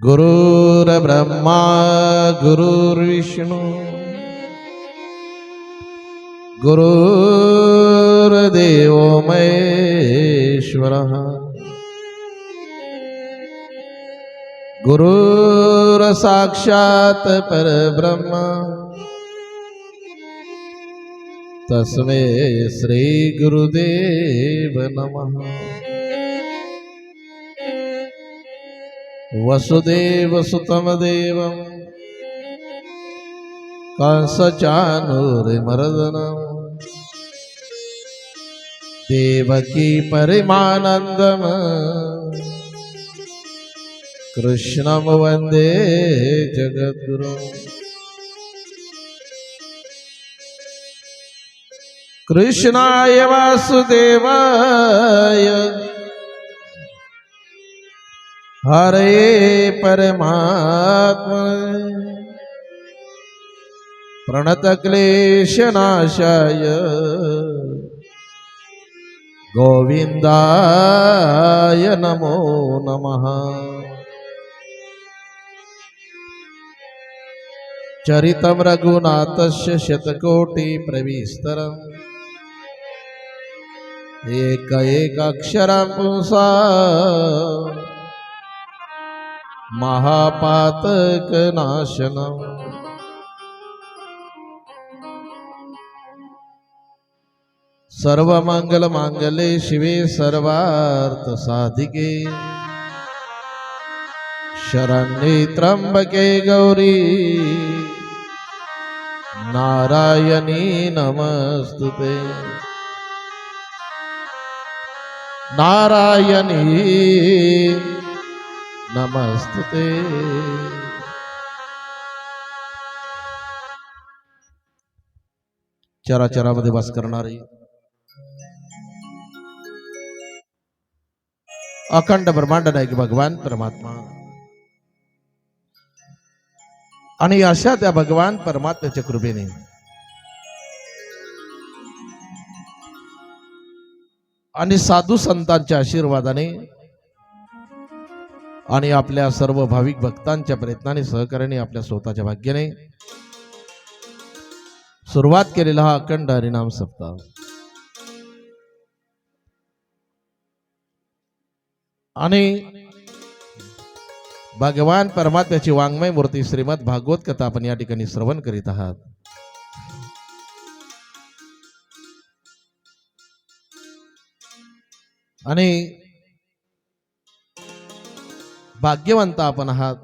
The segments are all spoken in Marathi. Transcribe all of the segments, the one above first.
गुरुर्ब्रह्मा गुरुर्विष्णू गुरुर्देवो महेश्वरः गुरुर्साक्षात् परब्रह्म तस्मै श्री गुरुदेव नमः। वसुदेव सुतं देवं कंसचानूरमर्दनं देवकी परमानन्दं कृष्णं वन्दे जगद्गुरुं। कृष्णाय वासुदेवाय हरे परमात्मने प्रणतक्लेशनाशाय गोविन्दाय नमो नमः। चरितं रघुनाथस्य शतकोटिप्रविस्तरम् एकैकाक्षरं पुंसां महापातकनाशनम्। सर्वमंगलमांगल्ये शिवे सर्वार्थसाधिके शरण्ये त्र्यंबके गौरी नारायणी नमस्तुते। नारायणी नमस्तुते। चराचरामध्ये वास करणारे अखंड ब्रह्मांड नायक भगवान परमात्मा आणि अशा त्या भगवान परमात्म्याच्या कृपेने आणि साधू संतांच्या आशीर्वादाने आणि आपल्या सर्व भाविक भक्तांच्या प्रयत्नाने सहकार्याने आपल्या स्वतःच्या भाग्याने सुरुवात केलेला हा अखंड हरिनाम सप्ताह आणि भगवान परमात्म्याची वाङ्मय मूर्ती श्रीमद भागवत कथा आपण या ठिकाणी श्रवण करीत आहात। आणि भाग्यवंत आपण आहात,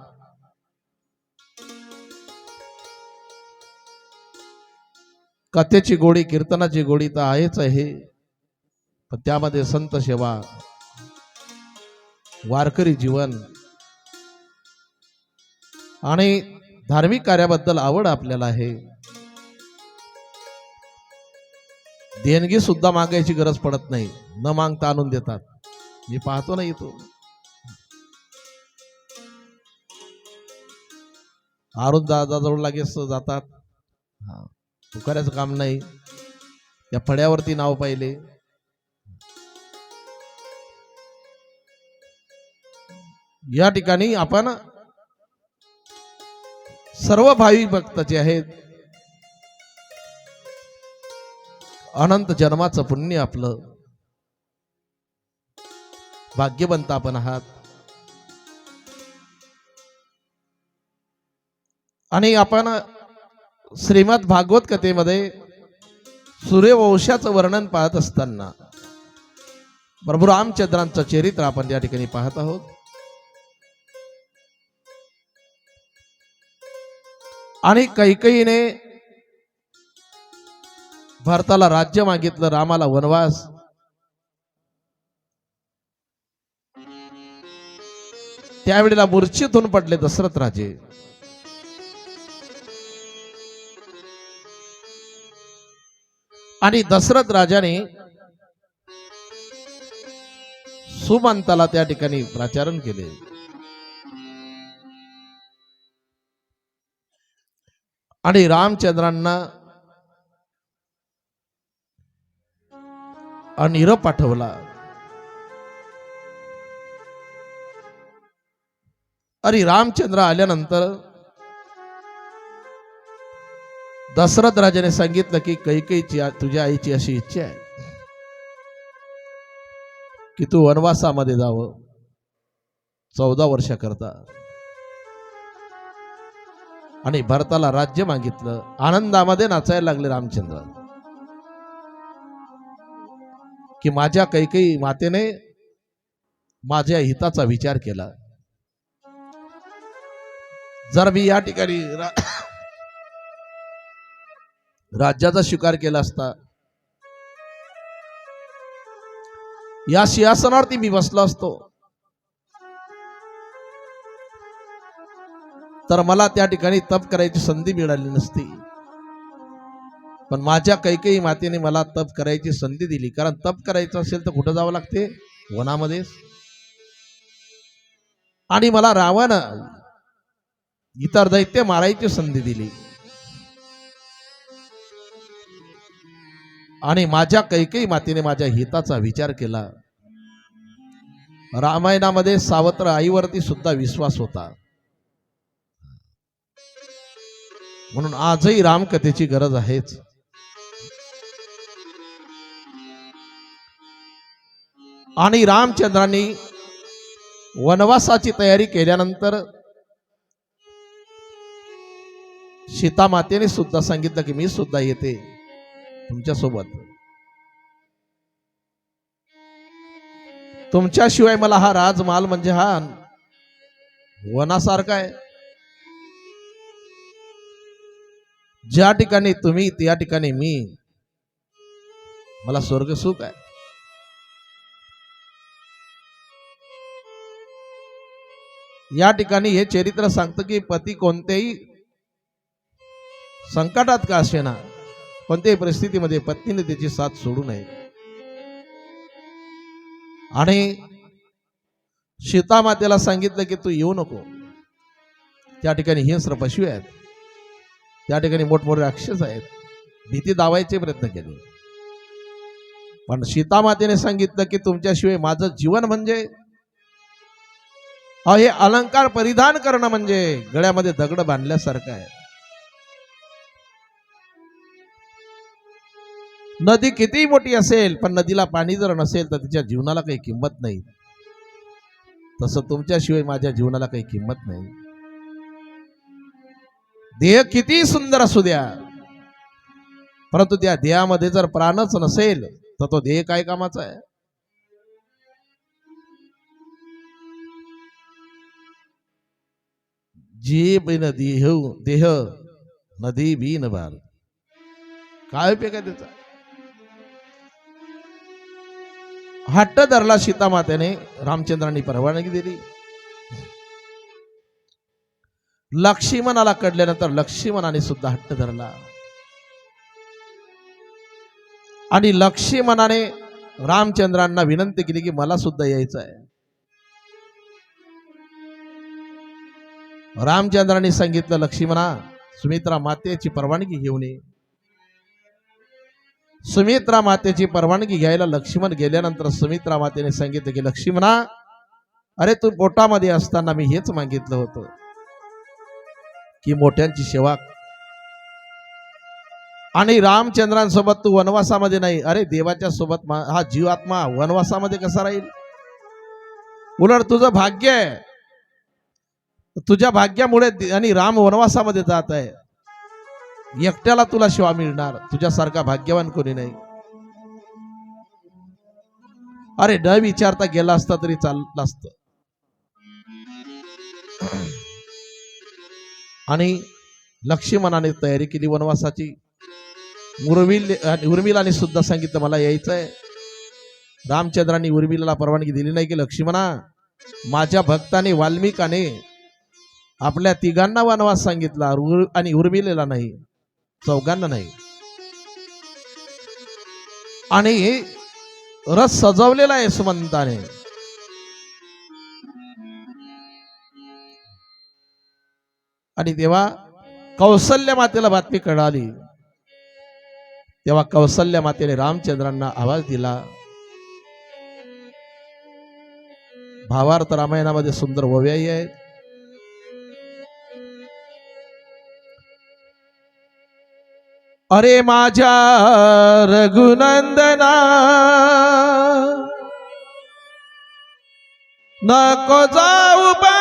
कथेची गोडी कीर्तनाची गोडी तर आहेच आहे, पण त्यामध्ये संत सेवा वारकरी जीवन आणि धार्मिक कार्याबद्दल आवड आपल्याला आहे। देणगी सुद्धा मागायची गरज पडत नाही, न मागता आणून देतात। मी पाहतो ना इथं अरुण दादाजवळ लगेच जातात, तुकाऱ्याचं काम नाही, त्या फड्यावरती नाव पाहिले। या ठिकाणी आपण सर्व भाविक भक्त जे आहेत अनंत जन्माचं पुण्य आपलं, भाग्यवंत आपण आहात। आणि आपण श्रीमद भागवत कथेमध्ये सूर्यवंशाचं वर्णन पाहत असताना प्रभू रामचंद्रांचं चरित्र आपण या ठिकाणी पाहत आहोत। आणि कैकेयीने भरताला राज्य मागितलं, रामाला वनवास। त्यावेळेला मूर्छित होऊन पडले दशरथ राजे। आणि दशरथ राजाने सुमंताला त्या ठिकाणी प्राचारण केले। आणि रामचंद्रांना निरोप पाठवला। अरे रामचंद्र आल्यानंतर दशरथ राजाने सांगितलं की कैकेयीची तुझ्या आईची अशी इच्छा आहे की तू वनवासामध्ये जावं 14 वर्ष करता, आणि भरताला राज्य मागितलं. आनंदामध्ये नाचायला लागले रामचंद्र की माझ्या कैकेयी मातेने माझ्या हिताचा विचार केला. जर मी या ठिकाणी राज्याचा स्वीकार केला असता, या सिंहासनावरती मी बसलो असतो, तर मला त्या ठिकाणी तप करायची संधी मिळाली नसती. पण माझ्या कैकेयी मातेने मला तप करायची संधी दिली. कारण तप करायचं असेल तर कुठं जावं लागते? वनामध्ये. आणि मला रावण इतर दैत्य मारायची संधी दिली. आणि माझ्या कैकेयी मातेने माझ्या हिताचा विचार केला. रामायणामध्ये सावत्र आईवरती सुद्धा विश्वास होता. म्हणून आजही रामकथेची गरज आहेच. आणि रामचंद्रांनी वनवासाची तयारी केल्यानंतर सीता मातेने सुद्धा सांगितलं की मी सुद्धा येते तुमच्या सोबत. तुमच्याशिवाय मला हा राजमाल म्हणजे हा वनासारखा आहे. ज्या ठिकाणी तुम्ही त्या ठिकाणी मी, मला स्वर्ग सुख आहे. या ठिकाणी हे चरित्र सांगतं की पती कोणत्याही संकटात का असेना, कोणत्याही परिस्थितीमध्ये पत्नीने त्याची साथ सोडू नये. आणि सीता मातेला सांगितलं की तू येऊ नको, त्या ठिकाणी हिंस्र पशु आहेत, त्या ठिकाणी मोठमोठे राक्षस आहेत, भीती दावायचे प्रयत्न केले. पण सीता मातेने सांगितलं की तुमच्याशिवाय माझं जीवन म्हणजे हे अलंकार परिधान करणं म्हणजे गळ्यामध्ये दगड बांधल्यासारखं आहे. नदी किती मोठी असेल पण नदीला पाणी जर नसेल तर तिच्या जीवनाला काही किंमत नाही. तसं तुमच्याशिवाय माझ्या जीवनाला काही किंमत नाही. देह किती सुंदर असू द्या, परंतु त्या देहामध्ये जर प्राणच नसेल तर तो देह काय कामाचा आहे? जी बिन देह नदी बिन बार, काय उपयोग आहे त्याचा? हट्ट धरला सीता मातेने, रामचंद्रांनी परवानगी दिली. लक्ष्मणाला कळल्यानंतर लक्ष्मणाने सुद्धा हट्ट धरला. आणि लक्ष्मणाने रामचंद्रांना विनंती केली की मला सुद्धा यायचं आहे. रामचंद्रांनी सांगितलं लक्ष्मणा, सुमित्रा मातेची परवानगी घेऊन ये. सुमित्रा मातेची परवानगी घ्यायला लक्ष्मण गेल्यानंतर सुमित्रा मातेने सांगितलं की लक्ष्मणा, अरे तू पोटामध्ये असताना मी हेच मागितलं होतं की मोठ्यांची सेवा. आणि रामचंद्रांसोबत तू वनवासामध्ये नाही, अरे देवाच्या सोबत हा जीवात्मा वनवासामध्ये कसा राहील? उलट तुझं भाग्य आहे, तुझ्या भाग्यामुळे आणि राम वनवासामध्ये जात आहे. एकट्याला तुला शिवा मिळणार, तुझ्यासारखा भाग्यवान कोणी नाही. अरे न विचारता गेला असता तरी चाललं असतं. आणि लक्ष्मणाने तयारी केली वनवासाची. उर्मिलाने सुद्धा सांगितलं मला यायचंय. रामचंद्रांनी उर्मिलाला परवानगी दिली नाही की लक्ष्मणा, माझ्या भक्ताने वाल्मिकाने आपल्या तिघांना वनवास सांगितला आणि उर्मिलेला नाही, चौघांना नाही. आणि रथ सजवलेला आहे सुमंताने. आणि तेव्हा कौसल्य मातेला बातमी कळाली. तेव्हा कौसल्य मातेने रामचंद्रांना आवाज दिला. भावार्थ रामायणामध्ये सुंदर ओव्याही आहेत. अरे माझ्या रघुनंदना नको जाऊ बाळवना.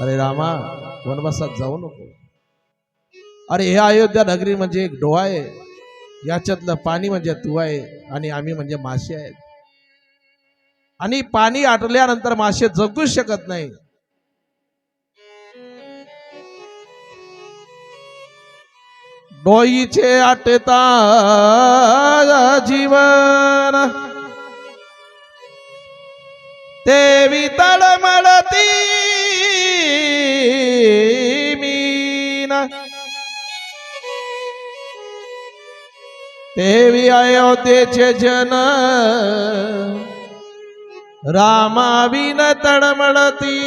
अरे रामा वनवासात जाऊ नको. अरे हे अयोध्या नगरी म्हणजे एक डोहा आहे, याच्यातलं पाणी म्हणजे तू आहे आणि आम्ही म्हणजे मासे आहेत. आणि पाणी आटल्यानंतर मासे जगू शकत नाही. डोईचे आटता जीवन तेवी तळमळती मीन. तेवी अयोध्येचे जन रामाविन तळमळती.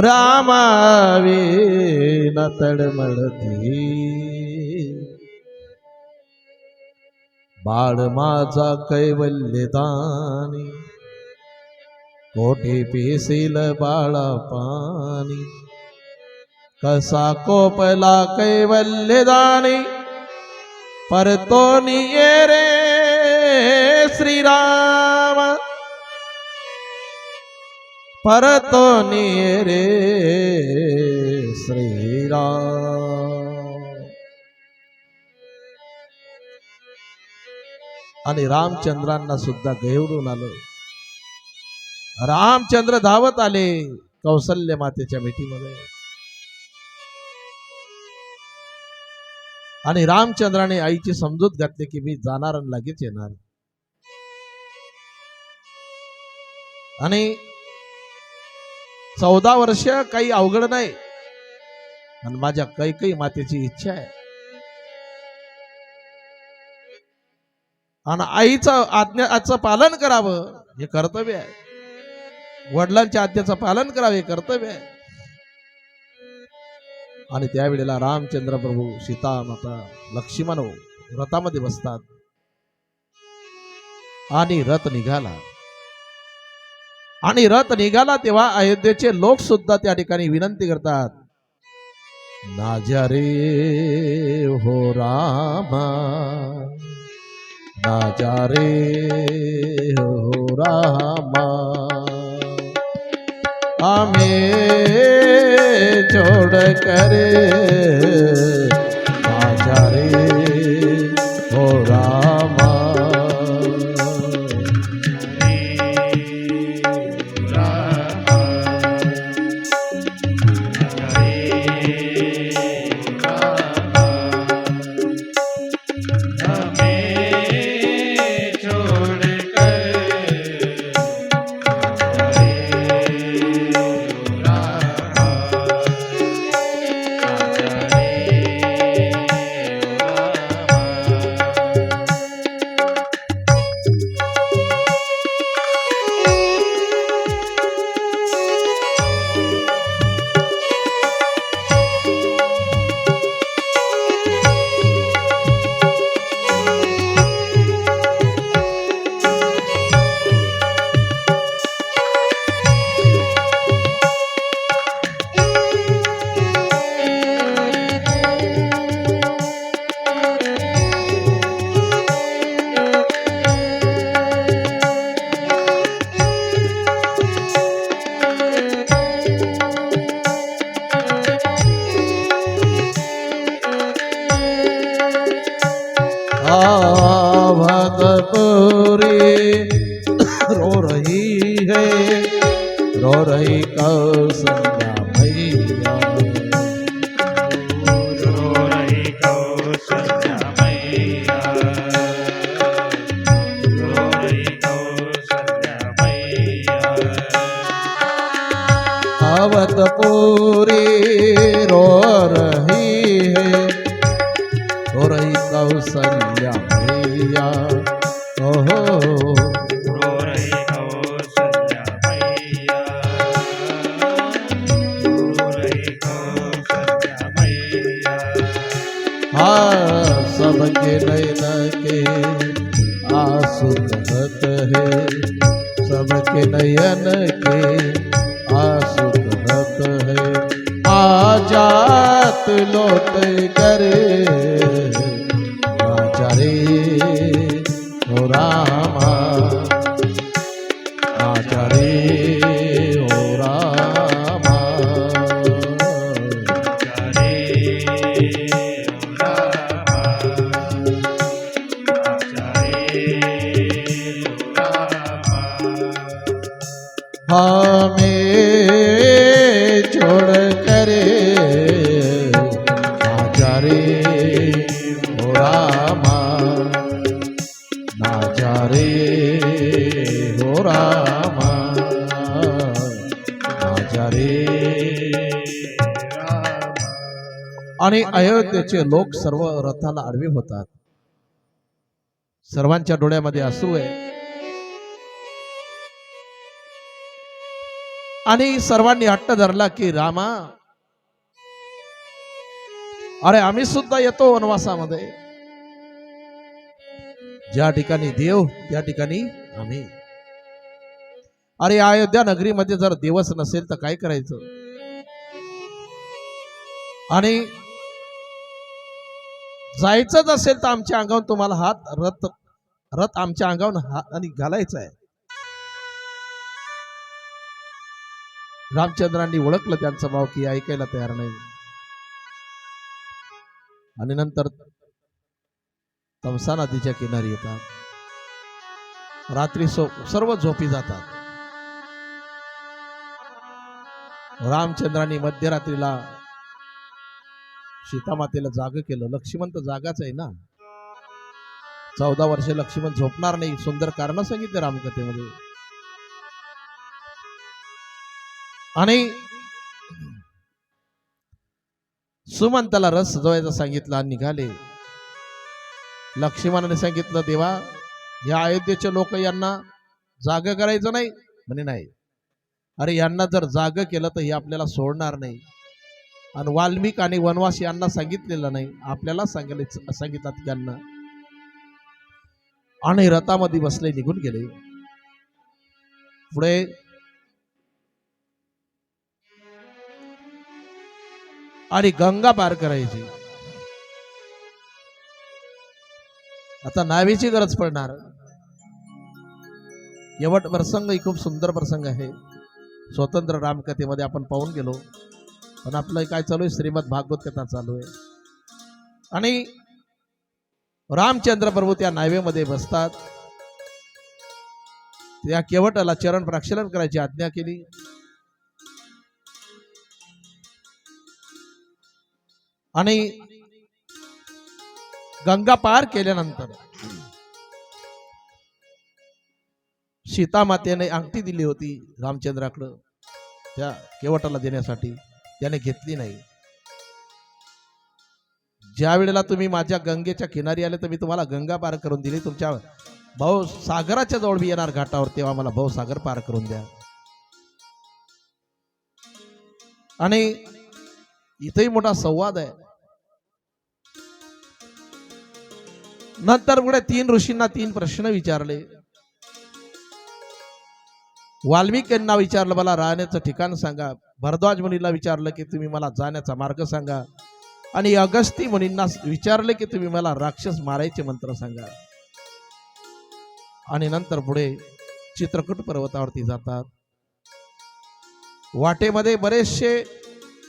रामाविन तळमळती. बाळ माझा कैवल्यदानी कोठे पेसील बाळा पाणी. कसा कोपला कैवल्यदानी परतोनी ये रे श्रीराम. परतोनी ये रे श्रीराम. आणि रामचंद्रांना सुद्धा घेऊन आलं. रामचंद्र धावत आले कौसल्य मातेच्या भेटीमध्ये. आणि रामचंद्राने आईची समजूत घातली की मी जाणार आणि लगेच येणार. आणि 14 वर्ष काही अवघड नाही. आणि माझ्या कैकेयी मातेची इच्छा आहे. आणि आईचं आज्ञेचं पालन करावं हे कर्तव्य आहे. वडिलांच्या आज्ञेचं पालन करावं हे कर्तव्य आहे. आणि त्यावेळेला रामचंद्र प्रभू, सीता माता, लक्ष्मण रथामध्ये बसतात. आणि रथ निघाला. आणि रथ निघाला तेव्हा अयोध्येचे लोक सुद्धा त्या ठिकाणी विनंती करतात, ना जा रे हो रामा, ना जा रे हो रामा, हमें छोड़ कर ना जा रे हो रामा. रो रही है, रो रही कौसल्या मैया, रो रही कौसल्या मैया, रो रही कौसल्या मैया. अवधपुरी रो रही है, रो रही कौसल्या मैया. ओहो रो रही कौसल्या मैया, रो रही कौसल्या मैया. सबके नैन के आंसू बहत है, सबके नयन के आंसू कहत है आजात लौट कर राजा रे ओ रामा राजा रे ओ रामा हमें छोड़ करे राजा रे ओ रामा राजा रे ओ रामा राजा रे आणि अयोध्येचे लोक सर्व रथाला आडवे होतात. सर्वांच्या डोळ्यामध्ये अश्रू आहे आणि सर्वांनी हट्ट धरला की रामा अरे आम्ही सुद्धा येतो वनवासामध्ये. ज्या ठिकाणी देव त्या ठिकाणी आम्ही. अरे अयोध्या नगरीमध्ये जर देवच नसेल तर काय करायचं. आणि जायचंच असेल तर आमच्या अंगावर तुम्हाला हात रथ आमच्या अंगावर हात आणि घालायचा आहे. रामचंद्रांनी ओळखलं त्यांचा भाव की ऐकायला तयार नाही. आणि नंतर तमसा नदीच्या किनारी येतात. रात्री सर्व झोपी जातात. रामचंद्रांनी मध्यरात्रीला सीतामातेला जाग केलं. लक्ष्मण तर जागाच आहे ना. 14 वर्ष लक्ष्मण झोपणार नाही. सुंदर कारण सांगितले रामकथेमध्ये. आणि सुमंताला रस सजवायचं सांगितलं आणि निघाले. लक्ष्मणाने सांगितलं देवा या अयोध्येचे लोक यांना जाग करायचं नाही. म्हणे नाही. अरे यांना जर जाग केलं तर हे आपल्याला सोडणार नाही. आणि वाल्मिक आणि वनवास यांना सांगितलेलं नाही, आपल्याला सांगितलं त्यांना. आणि रथामध्ये बसले निघून गेले. पुढे आणि गंगा पार करायची. आता नावेची गरज पडणार. शेवट प्रसंग ही खूप सुंदर प्रसंग आहे. स्वतंत्र रामकथेमध्ये आपण पाहून गेलो. पण आपलं काय चालू आहे श्रीमद भागवत कथा चालू आहे. आणि रामचंद्र प्रभू त्या नावेमध्ये बसतात. त्या केवटाला चरण प्रक्षालन करायची आज्ञा केली. आणि गंगा पार केल्यानंतर सीता मातेने अंगठी दिली होती रामचंद्राकडे त्या केवटाला देण्यासाठी. त्याने घेतली नाही. ज्या वेळेला तुम्ही माझ्या गंगेच्या किनारी आले तर मी तुम्हाला गंगा पार करून दिली. तुमच्या भाऊ सागराच्या जवळ मी येणार घाटावर तेव्हा मला भाऊ सागर पार करून द्या. आणि इथेही मोठा संवाद आहे. नंतर पुढे 3 ऋषींना 3 प्रश्न विचारले. वाल्मिक यांना विचारलं मला राहण्याचं ठिकाण सांगा. भरद्वाज मुनीला विचारलं की तुम्ही मला जाण्याचा मार्ग सांगा. आणि अगस्ती मुनींना विचारले की तुम्ही मला राक्षस मारायचे मंत्र सांगा. आणि नंतर पुढे चित्रकूट पर्वतावरती जातात. वाटेमध्ये बरेचसे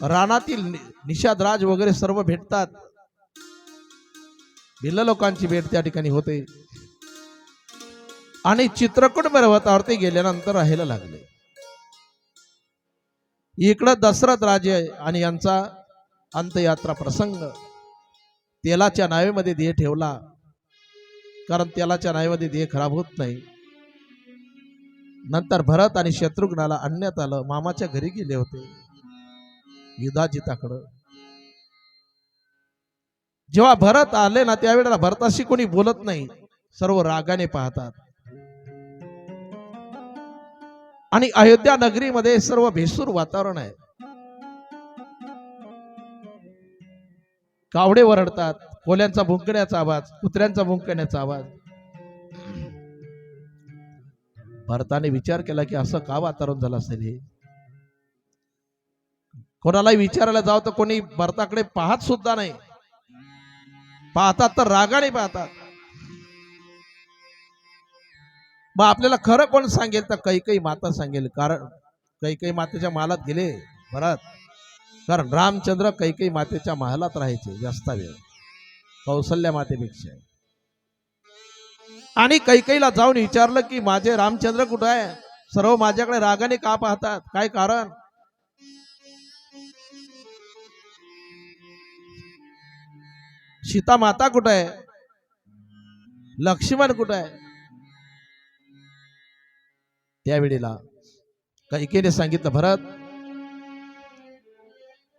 रानातील निषादराज वगैरे सर्व भेटतात. भिल्ल लोकांची भेट त्या ठिकाणी होते. आणि चित्रकूट पर्वतावरती गेल्यानंतर राहायला लागले. इकडं दशरथ राजे आणि यांचा अंतयात्रा प्रसंग. तेलाच्या नावेमध्ये देह ठेवला, कारण तेलाच्या नावेमध्ये देह खराब होत नाही. नंतर भरत आणि शत्रुघ्नाला आणण्यात आलं. मामाच्या घरी गेले होते युधाजिताकडं. जेव्हा भरत आले ना त्यावेळेला भरताशी कोणी बोलत नाही, सर्व रागाने पाहतात. आणि अयोध्या नगरीमध्ये सर्व भेसूर वातावरण आहे. कावडे वरडतात, कोल्यांचा भुंकण्याचा आवाज, कुत्र्यांचा भुंकण्याचा आवाज. भरताने विचार केला की असं का वातावरण झालं असेल हे. कोणालाही विचारायला जाव तर कोणी भरताकडे पाहत सुद्धा नाही. पाहतात तर रागाने पाहतात. मग आपल्याला खरं कोण सांगेल तर कैकेयी माता सांगेल. कारण कैकेयी मातेच्या महालात गेले भरत. कारण रामचंद्र कैकेयी मातेच्या महालात राहायचे जास्त वेळ कौसल्या मातेपेक्षा. आणि कैकेयीला जाऊन विचारलं की माझे रामचंद्र कुठं आहे. सर्व माझ्याकडे रागाने का पाहतात, काय कारण. सीता माता कुठं आहे, लक्ष्मण कुठं आहे. त्यावेळेला कैकेयीने सांगितलं भरत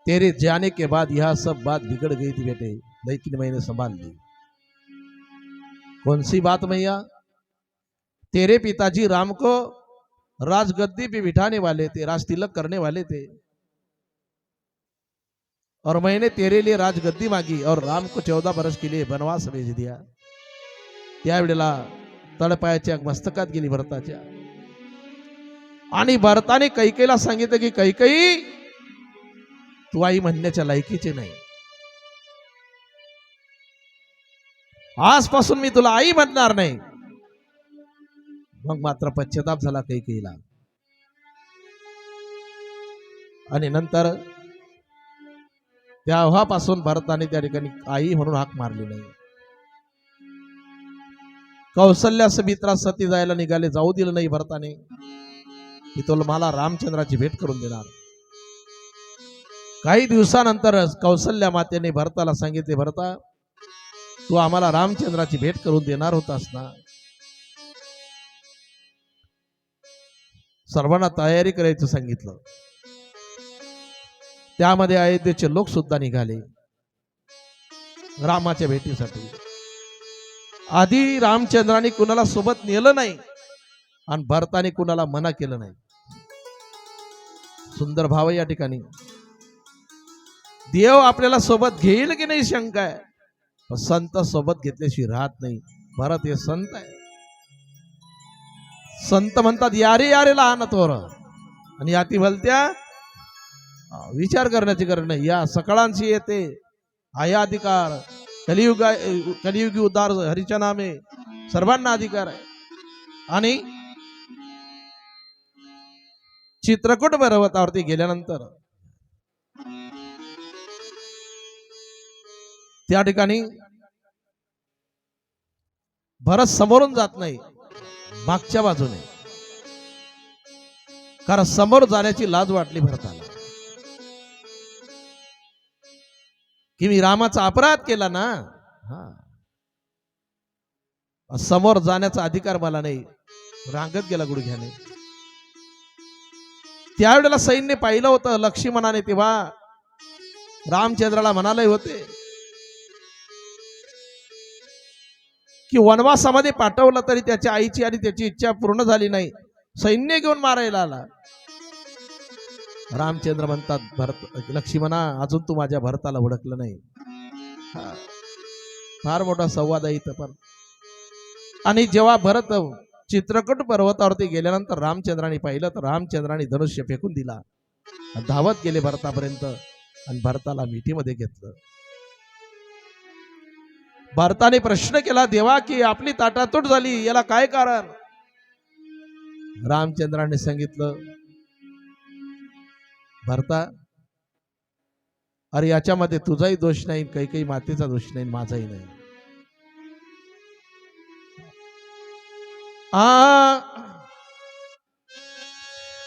तेरे जाने के बाद यह सब बात बिगड़ गई थी बेटे, लेकिन मैंने संभाल ली. कौन सी बात मैया. तेरे पिताजी राम को राजगद्दी पे बिठाने वाले थे, राज तिलक करने वाले थे, और मैंने तेरे लिए राजगद्दी मांगी और राम को 14 बरस के लिए वनवास भेज दिया. त्यावेळेला तळपायाच्या मस्तकात गेली भरताच्या. आणि भरताने कैकेयीला सांगितलं की कैकेयी तू आई म्हणण्याच्या लायकीचे नाही. आजपासून मी तुला आई म्हणणार नाही. मग मात्र पश्चाताप झाला कैकेयीला. आणि नंतर तेव्हापासून भरताने त्या ठिकाणी आई म्हणून हाक मारली नाही. कौसल्या समित्रा सती जायला निघाले, जाऊ दिलं नाही भरताने की तुला मला रामचंद्राची भेट करून देणार. काही दिवसानंतरच कौसल्या मातेने भरताला सांगितले भरता तू आम्हाला रामचंद्राची भेट करून देणार होतास ना. सर्वांना तयारी करायचं सांगितलं. त्यामध्ये अयोध्येचे लोक सुद्धा निघाले रामाच्या भेटीसाठी. आधी रामचंद्राने कुणाला सोबत नेलं नाही आणि भरताने कुणाला मना केलं नाही. सुंदर भाव या ठिकाणी. देव आपल्याला सोबत घेईल की नाही शंका आहे. संत सोबत घेतल्याशिवाय राहत नाही. भरत हे संत आहे. संत म्हणतात यारे यारे लहान थोर, आणि याती भलत्या विचार करण्याची गरज नाही. या सकळांशी येते आया अधिकार. कलियुगी उद्धार हरीच्या नामे सर्वांना अधिकार आहे. आणि चित्रकूट पर्वतावरती गेल्यानंतर त्या ठिकाणी भरत समोरून जात नाही, मागच्या बाजूने. कारण समोर जाण्याची लाज वाटली भरताला की मी रामाचा अपराध केला ना. समोर जाण्याचा अधिकार मला नाही. रांगत गेला गुडघ्याने. त्यावेळेला सैन्य पाहिलं होतं लक्ष्मणाने. तेव्हा रामचंद्राला म्हणाले होते की वनवासामध्ये पाठवलं तरी त्याच्या आईची आणि त्याची इच्छा पूर्ण झाली नाही, सैन्य घेऊन मारायला आला. रामचंद्र म्हणतात भरत लक्ष्मणा अजून तू माझ्या भरताला ओळखलं नाही. फार मोठा संवाद आहे इथं पण. आणि जेव्हा भरत चित्रकूट पर्वतावरती गेल्यानंतर रामचंद्राने पाहिलं तर रामचंद्राने धनुष्य फेकून दिला. धावत गेले भरतापर्यंत आणि भरताला मिठीमध्ये घेतलं. भरताने प्रश्न केला देवा की आपली ताटातूट झाली, याला काय कारण. रामचंद्राने सांगितलं भरता अरे याच्यामध्ये तुझाही दोष नाही, कैकेयी मातेचा दोष नाही, माझाही नाही.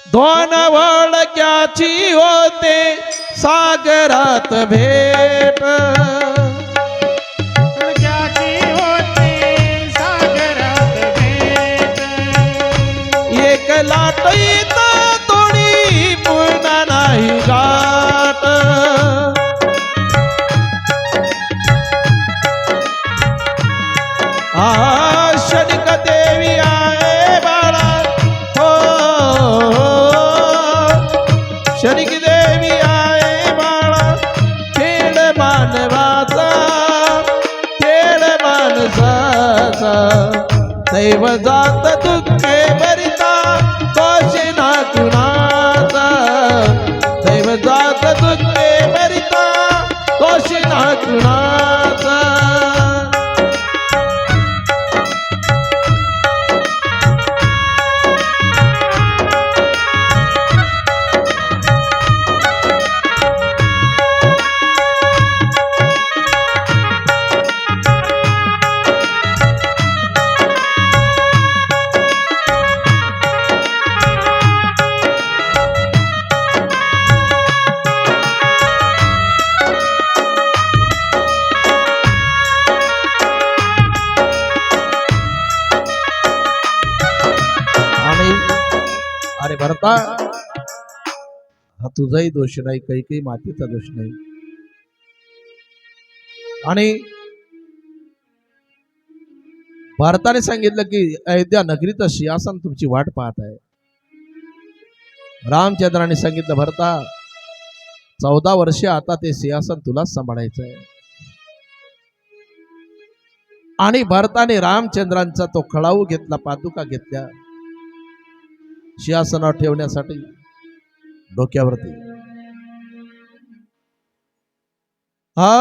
दोन वळक्याची होते सागरात भेट, एक लाटईत तोडी पुन्हा नाही गाठ. शनिक देवी आहे बाळा हो, शनिक देवी आहे बाळा. खेळ मानवाचा खेळ माणसाचा, दैव जात दुःखे भरिता कुणाचा अरे भरता हा तुझाही दोष नाही, काही मातेचा दोष नाही. आणि भारताने सांगितलं की अयोध्या नगरीचं सिंहासन तुमची वाट पाहत आहे. रामचंद्राने सांगितलं भरता 14 वर्षे आता ते सिंहासन तुलाच सांभाळायचं आहे. आणि भरताने रामचंद्रांचा तो खळाऊ घेतला, पादुका घेतल्या सिंहासनावर ठेवण्यासाठी डोक्यावरती. हा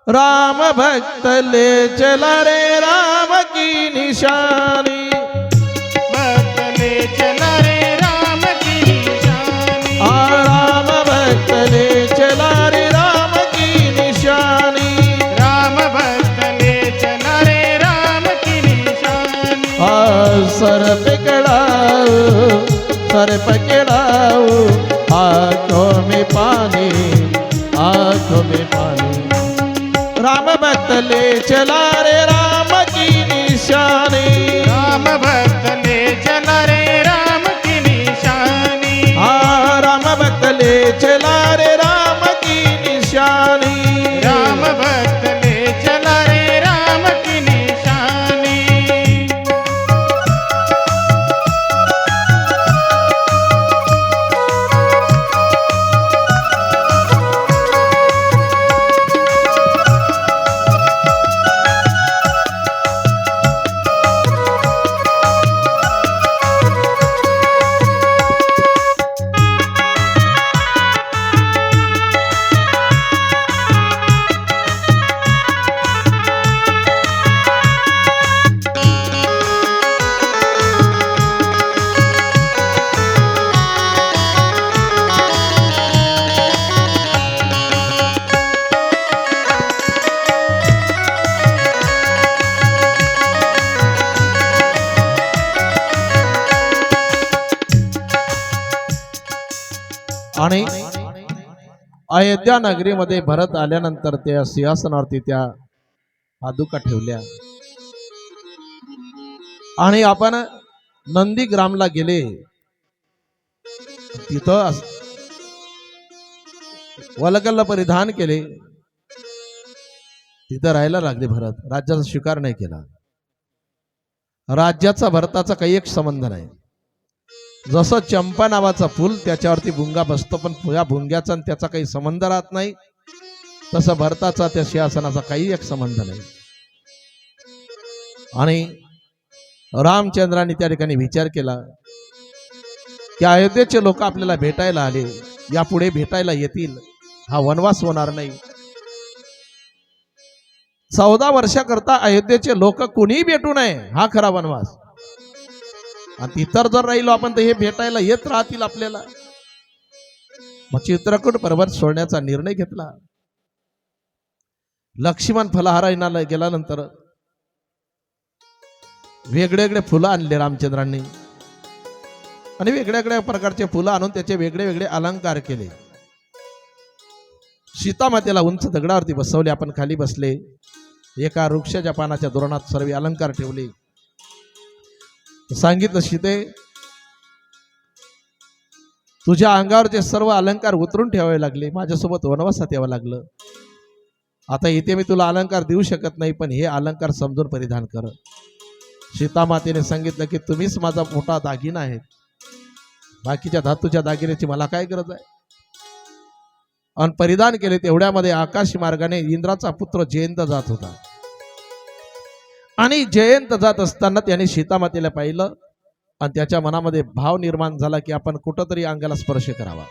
राम भक्त ले चला रे राम की निशानी, भक्त ले चला रे राम की निशानी. राम भक्त ले चला रे राम की निशानी. राम भक्त ले चला रे राम की निशानी. सर पकड़ाओ आंखों में पानी, आंखों में पानी. राम भक्त ले चला रे राम की निशानी. राम भक्त ले चला रे राम की निशानी. राम भक्त ले चला रे राम की निशानी. राम भक्त ले चला रे राम की निशानी. आणि अयोध्या नगरीमध्ये भरत आल्यानंतर त्या सिंहासनावरती त्या पादुका ठेवल्या. आणि आपण नंदीग्रामला गेले, तिथं वलकल्ल परिधान केले, तिथं राहायला लागले. भरत राज्याचा स्वीकार नाही केला. राज्याचा भरताचा काही एक संबंध नाही. जसं चंपा नावाचा फुल त्याच्यावरती भुंगा बसतो, पण या भुंग्याचा आणि त्याचा काही संबंध राहत नाही, तसं भरताचा त्या सिंहासनाचा काही एक संबंध नाही. आणि रामचंद्राने त्या ठिकाणी विचार केला की अयोध्येचे लोक आपल्याला भेटायला आले, यापुढे भेटायला येतील, हा वनवास होणार नाही. 14 वर्षाकरता अयोध्येचे लोक कुणीही भेटू नये, हा खरा वनवास. आणि इतर जर राहिलो आपण तर हे भेटायला येत राहतील आपल्याला. मग चित्रकूट पर्वत सोडण्याचा निर्णय घेतला. लक्ष्मण फलहारायणाला गेल्यानंतर वेगवेगळे फुलं आणले रामचंद्रांनी, आणि वेगवेगळ्या प्रकारचे फुलं आणून त्याचे वेगळे वेगळे अलंकार केले. सीतामातेला उंच दगडावरती बसवले, आपण खाली बसले. एका वृक्षाच्या पानाच्या धोरणात सर्व अलंकार ठेवले. सांगितलं, सीते तुझ्या अंगावरचे सर्व अलंकार उतरून ठेवावे लागले, माझ्यासोबत वनवासात यावं लागलं. आता इथे मी तुला अलंकार देऊ शकत नाही, पण हे अलंकार समजून परिधान कर. सीतामातेने सांगितलं की तुम्हीच माझा मोठा दागिना आहे, बाकीच्या धातूच्या दागिन्याची मला काय गरज आहे. आणि परिधान केले. तेवढ्यामध्ये आकाश मार्गाने इंद्राचा पुत्र जयंत जात होता. आणि जयंत जात असताना त्याने सीतामातेला पाहिलं, आणि त्याच्या मनामध्ये भाव निर्माण झाला की आपण कुठंतरी अंगाला स्पर्श करावा.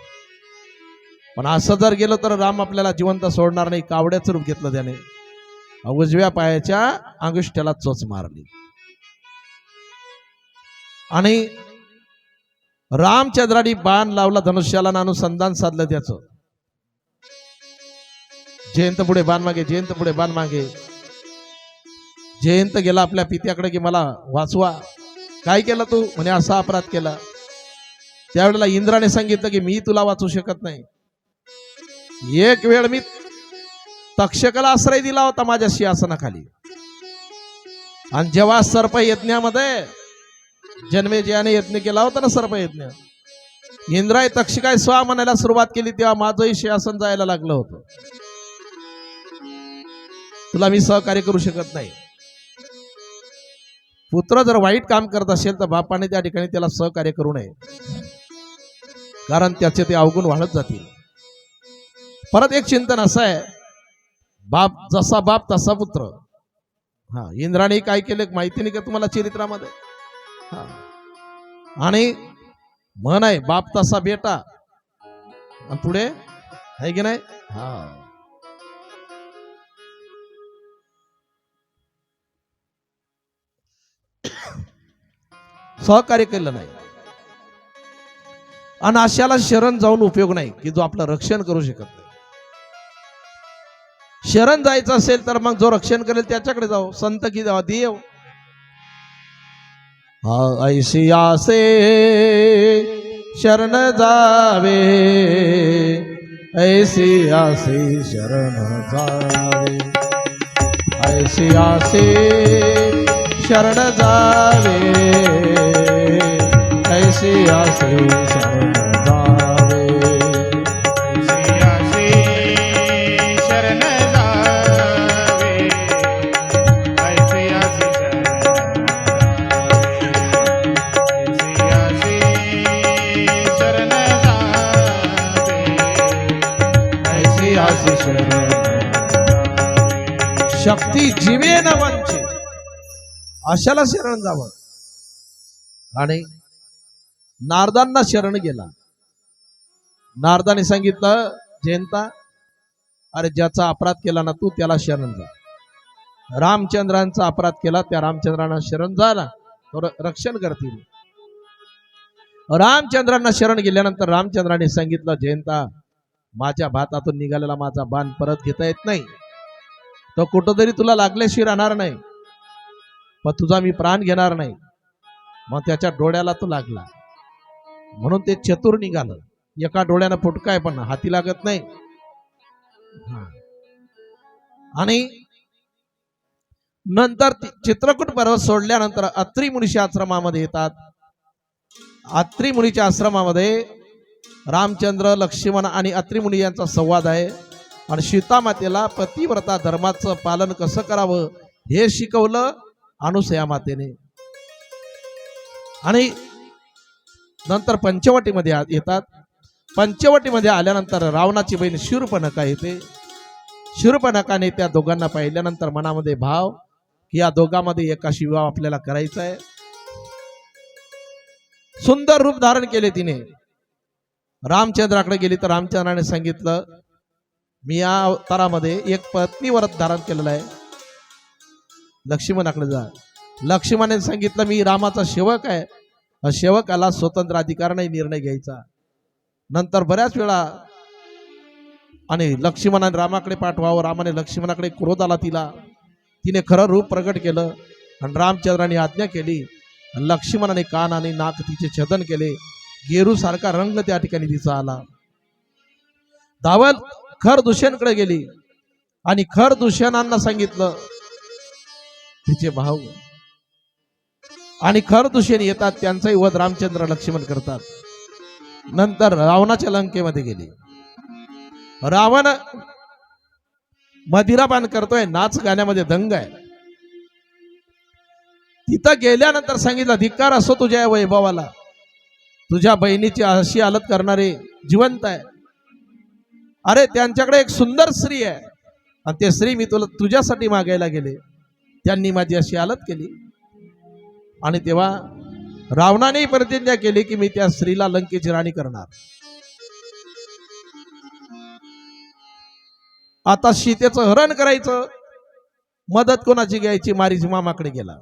पण असं जर गेलं तर राम आपल्याला जिवंत सोडणार नाही. कावड्याचं रूप घेतलं त्याने, उजव्या पायाच्या अंगुष्ट्याला चोच मारली. आणि रामचंद्राने बाण लावला धनुष्याला, अनुसंधान साधलं त्याचं. जयंत पुढे बाण मागे, जयंत पुढे बाण मागे. जयंत गेला आपल्या पित्याकडे की मला वाचवा. काय केलं तू? म्हणे असा अपराध केला. त्यावेळेला इंद्राने सांगितलं की मी तुला वाचू शकत नाही. एक वेळ मी तक्षकाला आश्रय दिला होता माझ्या सिंहासनाखाली, आणि जेव्हा सर्प यज्ञामध्ये जन्मेजयाने यज्ञ केला होता ना, सर्प यज्ञ, इंद्राय तक्षकाय स्वा म्हणायला सुरुवात केली, तेव्हा माझंही सिंहासन जायला लागलं होतं. तुला मी सहकार्य करू शकत नाही. पुत्र जर वाईट काम करत असेल तर बापाने त्या ठिकाणी त्याला सहकार्य करू नये, कारण त्याचे ते अवगुण वाढत जातील. परत एक चिंतन असं आहे, बाप जसा बाप तसा पुत्र. हा, इंद्राने काय केलं माहिती नाही का तुम्हाला चरित्रामध्ये? हा, आणि म्हण आहे बाप तसा बेटा, आणि पुढे आहे की नाही? हा, सहकार्य केलं नाही. आणि अशाला शरण जाऊन उपयोग नाही की जो आपलं रक्षण करू शकत नाही. शरण जायचं असेल तर मग जो रक्षण करेल त्याच्याकडे जाऊ. संत की जावा देव. ऐशी आसे शरण जावे, ऐसी आसे शरण जावे, ऐसी आसे शरण जावे, ऐसी आसे शरण जावे, ऐसी आसे शरण जावे, ऐसी आसे शरण जावे, ऐसी आसे शरण जावे. शक्ती जीवे न वंचे, अशाला शरण जावं. आणि नारदांना शरण गेला. नारदाने सांगितलं जयंता, अरे ज्याचा अपराध केला ना तू, त्याला शरण जा. रामचंद्रांचा अपराध केला, त्या रामचंद्रांना शरण जा ना, तो रक्षण करतील. रामचंद्रांना शरण गेल्यानंतर रामचंद्राने सांगितलं जयंता, माझ्या भातातून निघालेला माझा बाण परत घेता येत नाही, तो कुठंतरी तुला लागल्याशिवाय राहणार नाही, पण तुझा मी प्राण घेणार नाही. मग त्याच्या डोळ्याला तो लागला, म्हणून ते चतुर निघालं. एका डोळ्यानं फुटका आहे पण हाती लागत नाही. आणि नंतर चित्रकूट पर्वत सोडल्यानंतर अत्री मुनीच्या आश्रमामध्ये येतात. अत्री मुनीच्या आश्रमामध्ये रामचंद्र, लक्ष्मण आणि अत्री मुनी यांचा संवाद आहे. आणि सीतामातेला पतिव्रता धर्माचं पालन कसं करावं हे शिकवलं अनुसया मातेने. आणि नंतर पंचवटीमध्ये येतात. पंचवटीमध्ये आल्यानंतर रावणाची बहीण शूर्पणखा येते. शूर्पणखाने त्या दोघांना पाहिल्यानंतर मनामध्ये भाव की या दोघांमध्ये एकाशी विवाह आपल्याला करायचा आहे. सुंदर रूप धारण केले तिने. रामचंद्राकडे गेली तर रामचंद्राने सांगितलं मी या अवतारामध्ये एक पत्नीव्रत धारण केलेलं आहे, लक्ष्मणाकडे जा. लक्ष्मणाने सांगितलं मी रामाचा सेवक आहे, सेवकाला स्वतंत्र अधिकार नाही निर्णय घ्यायचा. नंतर बऱ्याच वेळा आणि लक्ष्मणाने रामाकडे पाठवावं, रामाने लक्ष्मणाकडे क्रोध आला तिला. तिने खरं रूप प्रकट केलं आणि रामचंद्राने आज्ञा केली. लक्ष्मणाने कान आणि नाक तिचे छेदन केले. गेरू सारखा रंग त्या ठिकाणी तिचा आला. धावत खर दूषणकडे गेली आणि खर दूषणांना सांगितलं तिचे भाऊ. आणि खर दूषण येतात त्यांचाही वध रामचंद्र लक्ष्मण करतात. नंतर रावणाच्या लंकेमध्ये गेली. रावण मदिरापान करतोय, नाच गाण्यामध्ये दंग आहे. तिथं गेल्यानंतर सांगितलं धिक्कार असो तुझ्या वैभवाला, तुझ्या बहिणीची अशी हालत करणारे जिवंत आहे. अरे त्यांच्याकडे एक सुंदर स्त्री आहे आणि ते स्त्री मी तुला तुझ्यासाठी मागायला गेले, त्यांनी माझी अशी हालत केली. आणि तेव्हा रावणाने प्रतिज्ञा केली की मी त्या स्त्रीला लंकेची राणी करणार. आता सीतेचं हरण करायचं. मदत कोणाची घ्यायची? मारीच मामाकडे गेला.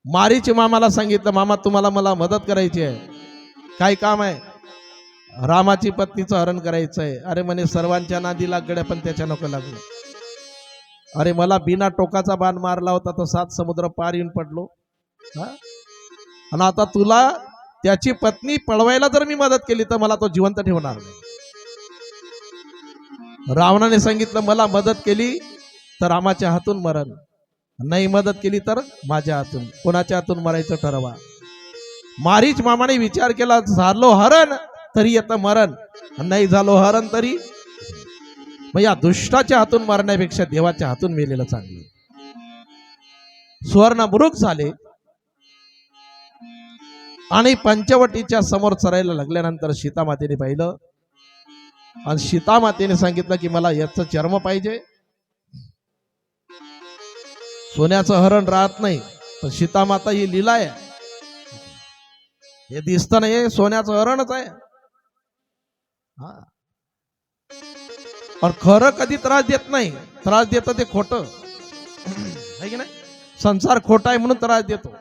मारीच मामाला सांगितलं, मामा तुम्हाला मला मदत करायची आहे. काय काम आहे? रामाची पत्नीचं हरण करायचं आहे. अरे म्हणे सर्वांच्या नादी लागड्या पण त्याच्या नको लागलं. अरे मला बिना टोकाचा बाण मारला होता तर 7 समुद्र पार येऊन पडलो. आणि आता तुला त्याची पत्नी पळवायला जर मी मदत केली तर मला तो जिवंत ठेवणार नाही. रावणाने सांगितलं, मला मदत केली तर रामाच्या हातून मरण, नाही मदत केली तर माझ्या हातून. कोणाच्या हातून मरायचं ठरवा. मारीच मामाने विचार केला, झालो हरण तरी येतं मरण, नाही झालो हरण तरी. मग या दुष्टाच्या हातून मरण्यापेक्षा देवाच्या हातून मेलेलं चांगलं. सुवर्ण मृग झाले आणि पंचवटीच्या समोर चरायला लागल्यानंतर सीतामातेने पाहिलं आणि सीतामातेने सांगितलं की मला याचं चर्म पाहिजे. सोन्याचं हरण राहत नाही, पण सीतामाता ही लीला आहे. हे दिसतं नाही, हे सोन्याचं हरणच आहे. पण खरं कधी त्रास देत नाही. त्रास देतं ते खोटं आहे की नाही. संसार खोटा आहे म्हणून त्रास देतो.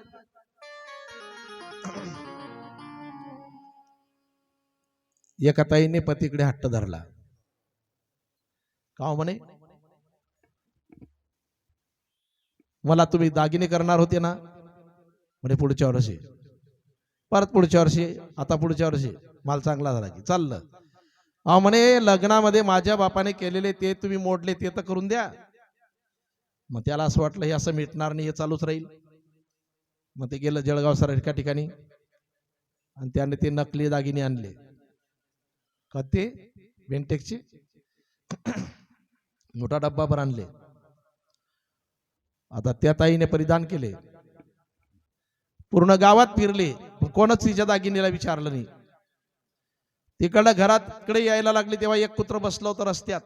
एका ताईने पतीकडे हट्ट धरला. का म्हणे, मला तुम्ही दागिने करणार होते ना? म्हणे पुढच्या वर्षी, परत पुढच्या वर्षी, आता पुढच्या वर्षी. माल चांगला झाला की चाललं. म्हणे लग्नामध्ये माझ्या बापाने केलेले ते तुम्ही मोडले, ते तर करून द्या. मग त्याला असं वाटलं हे असं मिटणार नाही, हे चालूच राहील. मग ते गेलं जळगाव सारख्या ठिकाणी आणि त्याने ते नकली दागिने आणले. का ते बेंटेक्सचे मोठा डब्बा भर आणले. आता त्या ताईने परिधान केले, पूर्ण गावात फिरले, कोणच तिच्या दागिनेला विचारलं नाही. तिकडं घराकडे यायला लागले तेव्हा एक कुत्र बसलं होतं रस्त्यात.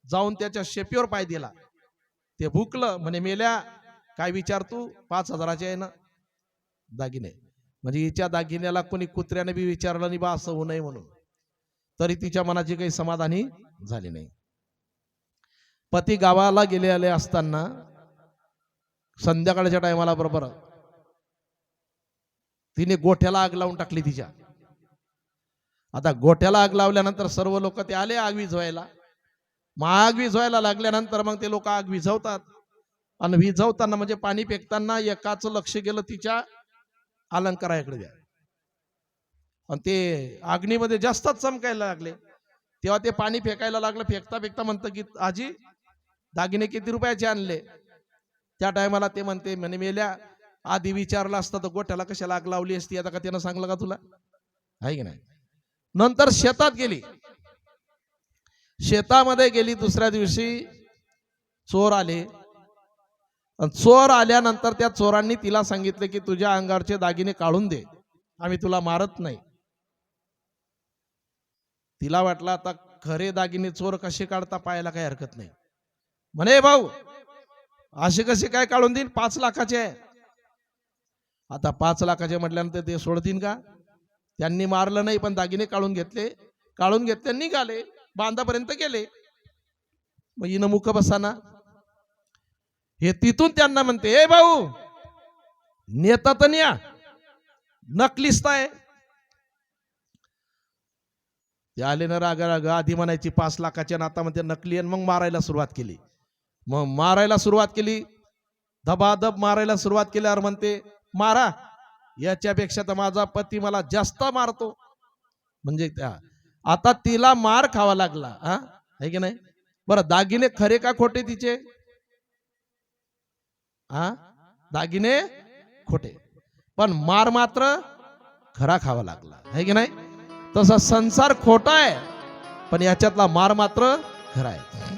जाऊन त्याच्या शेपीवर पाय दिला. ते भुकलं. म्हणे मेल्या, काय विचार तू? 5,000चे आहे ना दागिने. म्हणजे हिच्या दागिन्याला कोणी कुत्र्याने बी विचारलं नाही बा असं होऊ नये म्हणून, तरी तिच्या मनाची काही समाधानी झाली नाही. पती गावाला गेलेले असताना संध्याकाळच्या टायमाला बरोबर तिने गोठ्याला आग लावून टाकली तिच्या. आता गोठ्याला आग लावल्यानंतर सर्व लोक ते आले आग विझवायला. मग आग विझवायला लागल्यानंतर मग ते लोक आग विझवतात. आणि विझवताना म्हणजे पाणी फेकताना एकाचं लक्ष गेलं तिच्या अलंकाराकडे द्या. आणि ते अग्नीमध्ये जास्तच चमकायला लागले. तेव्हा ते पाणी फेकायला लागलं. फेकता फेकता म्हणतं की आजी दागिने किती रुपयाचे आणले? त्या टायमाला ते म्हणते, म्हणे मेल्या, आधी विचारलं असतं तर गोठ्याला कशाला आग लावली असती? आता का त्यानं सांगलं का तुला? आहे की नाही. नंतर शेतात गेली. शेतामध्ये गेली. दुसऱ्या दिवशी चोर आले. चोर आल्यानंतर त्या चोरांनी तिला सांगितले की तुझ्या अंगावरचे दागिने काढून दे, आम्ही तुला मारत नाही. तिला वाटलं आता खरे दागिने चोर कसे काढता पाहायला काही हरकत नाही. म्हणे भाऊ असे कसे काय काढून देईन? 5 लाखाचे आहे. आता 5 लाखाचे म्हटल्यानंतर ते सोडतील का? त्यांनी मारलं नाही पण दागिने काढून घेतले. काढून घेतले निघाले, बांधापर्यंत गेले. मग हिनं मुख बसाना. हे तिथून त्यांना म्हणते, ए भाऊ नेता तर न्या, नकलीस्ताय. ते आले ना रागा रागा. आधी म्हणायची 5 लाखाचे आणि आता म्हणते नकली. आणि मग मारायला सुरुवात केली. मग मारायला सुरुवात केली, धबाधब मारायला सुरुवात केल्यावर म्हणते मारा, याच्यापेक्षा तर माझा पती मला जास्त मारतो. म्हणजे त्या आता तिला मार खावा लागला. आहे की नाही. बरं दागिने खरे का खोटे तिचे? दागिने खोटे, पण मार मात्र खरा खावा लागला. आहे की नाही. तसा संसार खोटा आहे पण याच्यातला मार मात्र खरा आहे.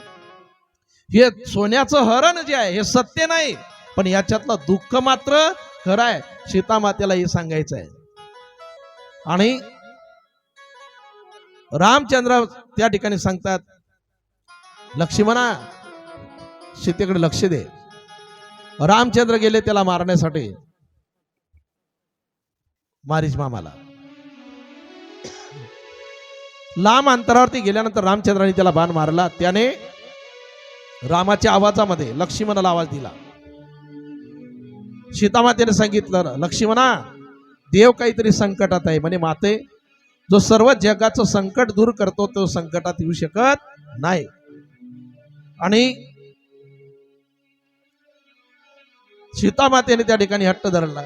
हे सोन्याचं हरण जे आहे हे सत्य नाही, पण याच्यातलं दुःख मात्र खरं आहे. सीतामातेला हे सांगायचं आहे. आणि रामचंद्र त्या ठिकाणी सांगतात, लक्ष्मणा सीतेकडे लक्ष दे. रामचंद्र गेले त्याला मारण्यासाठी मारीच मामाला. लांब अंतरावरती गेल्यानंतर रामचंद्राने त्याला बाण मारला. त्याने रामाच्या आवाजामध्ये लक्ष्मणाला आवाज दिला. सीतामातेने सांगितलं, लक्ष्मणा, देव काहीतरी संकटात आहे. म्हणे माते, जो सर्व जगाचं संकट दूर करतो तो संकटात येऊ शकत नाही. आणि सीतामातेने त्या ठिकाणी हट्ट धरला.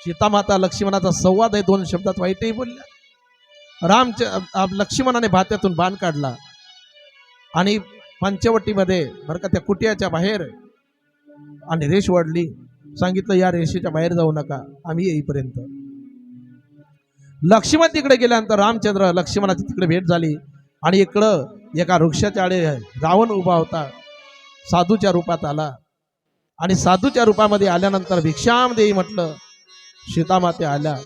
सीतामाता लक्ष्मणाचा संवाद आहे, 2 शब्दात वाईटही बोलल्या. लक्ष्मणाने भात्यातून बाण काढला आणि पंचवटीमध्ये बरं का त्या कुटियाच्या बाहेर आणि रेष वाढली. सांगितलं, या रेषेच्या बाहेर जाऊ नका, आम्ही येईपर्यंत. लक्ष्मण तिकडे गेल्यानंतर रामचंद्र लक्ष्मणाची तिकडे भेट झाली आणि इकडं एका वृक्षाच्या आडे रावण उभा होता. साधूच्या रूपात आला आणि साधूच्या रूपामध्ये आल्यानंतर भिक्षाम देई म्हटलं. सीतामाते आल्या.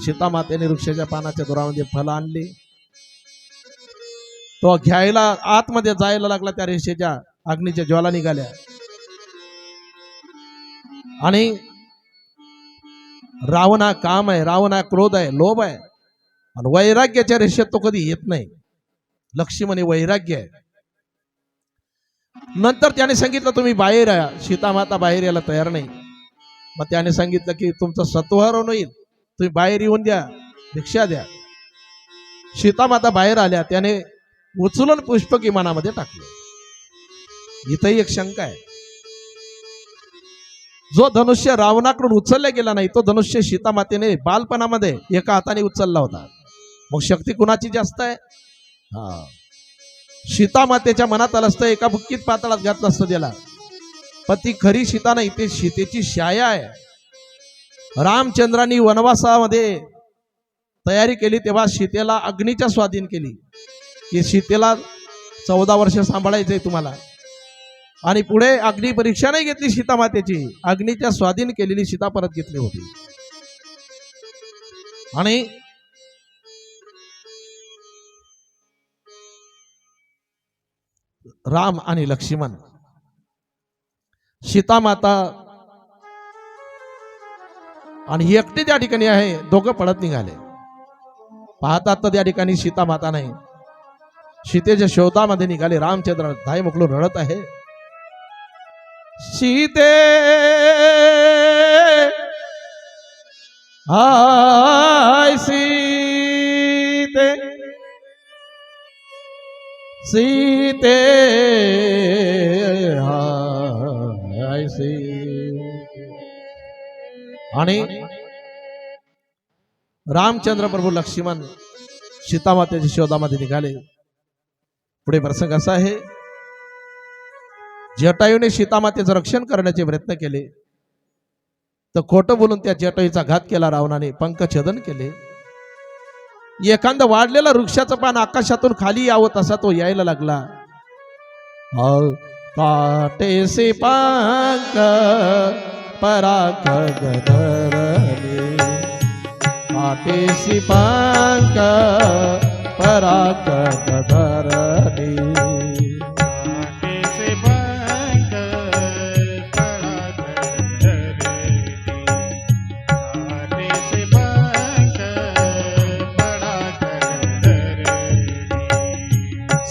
सीतामातेने वृक्षाच्या पानाच्या दोरामध्ये फल आणली. तो घ्यायला आतमध्ये जायला लागला. त्या रेषेच्या अग्नीच्या ज्वाला निघाल्या आणि रावण हा काम आहे, रावण हा क्रोध आहे, लोभ आहे आणि वैराग्याच्या रेषेत तो कधी येत नाही. लक्ष्मण वैराग्य आहे. नंतर त्याने सांगितलं, तुम्ही बाहेर या. सीतामाता बाहेर यायला तयार नाही. मग त्याने सांगितलं की तुमचं सत्वहरण होईल, तुम्ही बाहेर येऊन द्या, भिक्षा द्या. सीतामाता बाहेर आल्या. त्याने उचलून पुष्पक विमानामध्ये टाकलं. इथंही एक शंका आहे. जो धनुष्य रावणाकडून उचलला गेला नाही तो धनुष्य सीतामातेने बालपणामध्ये एका हाताने उचलला होता. मग शक्ती कुणाची जास्त आहे? हा, सीतामातेच्या मनात आलं असतं, एका बुक्कीत पातळात घातलं असतं त्याला. पण ती खरी सीता नाही, ती सीतेची छाया आहे. रामचंद्रांनी वनवासामध्ये तयारी केली तेव्हा सीतेला अग्नीच्या स्वाधीन केली की सीतेला 14 वर्ष सांभाळायचंय तुम्हाला. आणि पुढे अग्नी परीक्षा नाही घेतली सीतामातेची, अग्नीच्या स्वाधीन केलेली सीता परत घेतली होती. आणि राम आणि लक्ष्मण, सीतामाता आणि एकटे त्या ठिकाणी आहे. दोघं पळत निघाले. पाहतात तर त्या ठिकाणी सीतामाता नाही. सीतेच्या शोधामध्ये निघाले. रामचंद्र धाय मोकलून रडत आहे. सीते हाय सीते, सीते हाय सीते. आणि रामचंद्र प्रभू लक्ष्मण सीतामातेच्या शोधामध्ये निघाले. पुढे प्रसंग असा आहे, जटायूने सीतामातेचं रक्षण करण्याचे प्रयत्न केले तर खोटं बोलून त्या जटायूचा घात केला. रावणाने पंखछेदन केले. एखादं वाढलेलं वृक्षाचं पान आकाशातून खाली यावं तसा तो यायला लागला. काटेसी पंख पराग गधरले, काटेसी पंख पराग गधरले.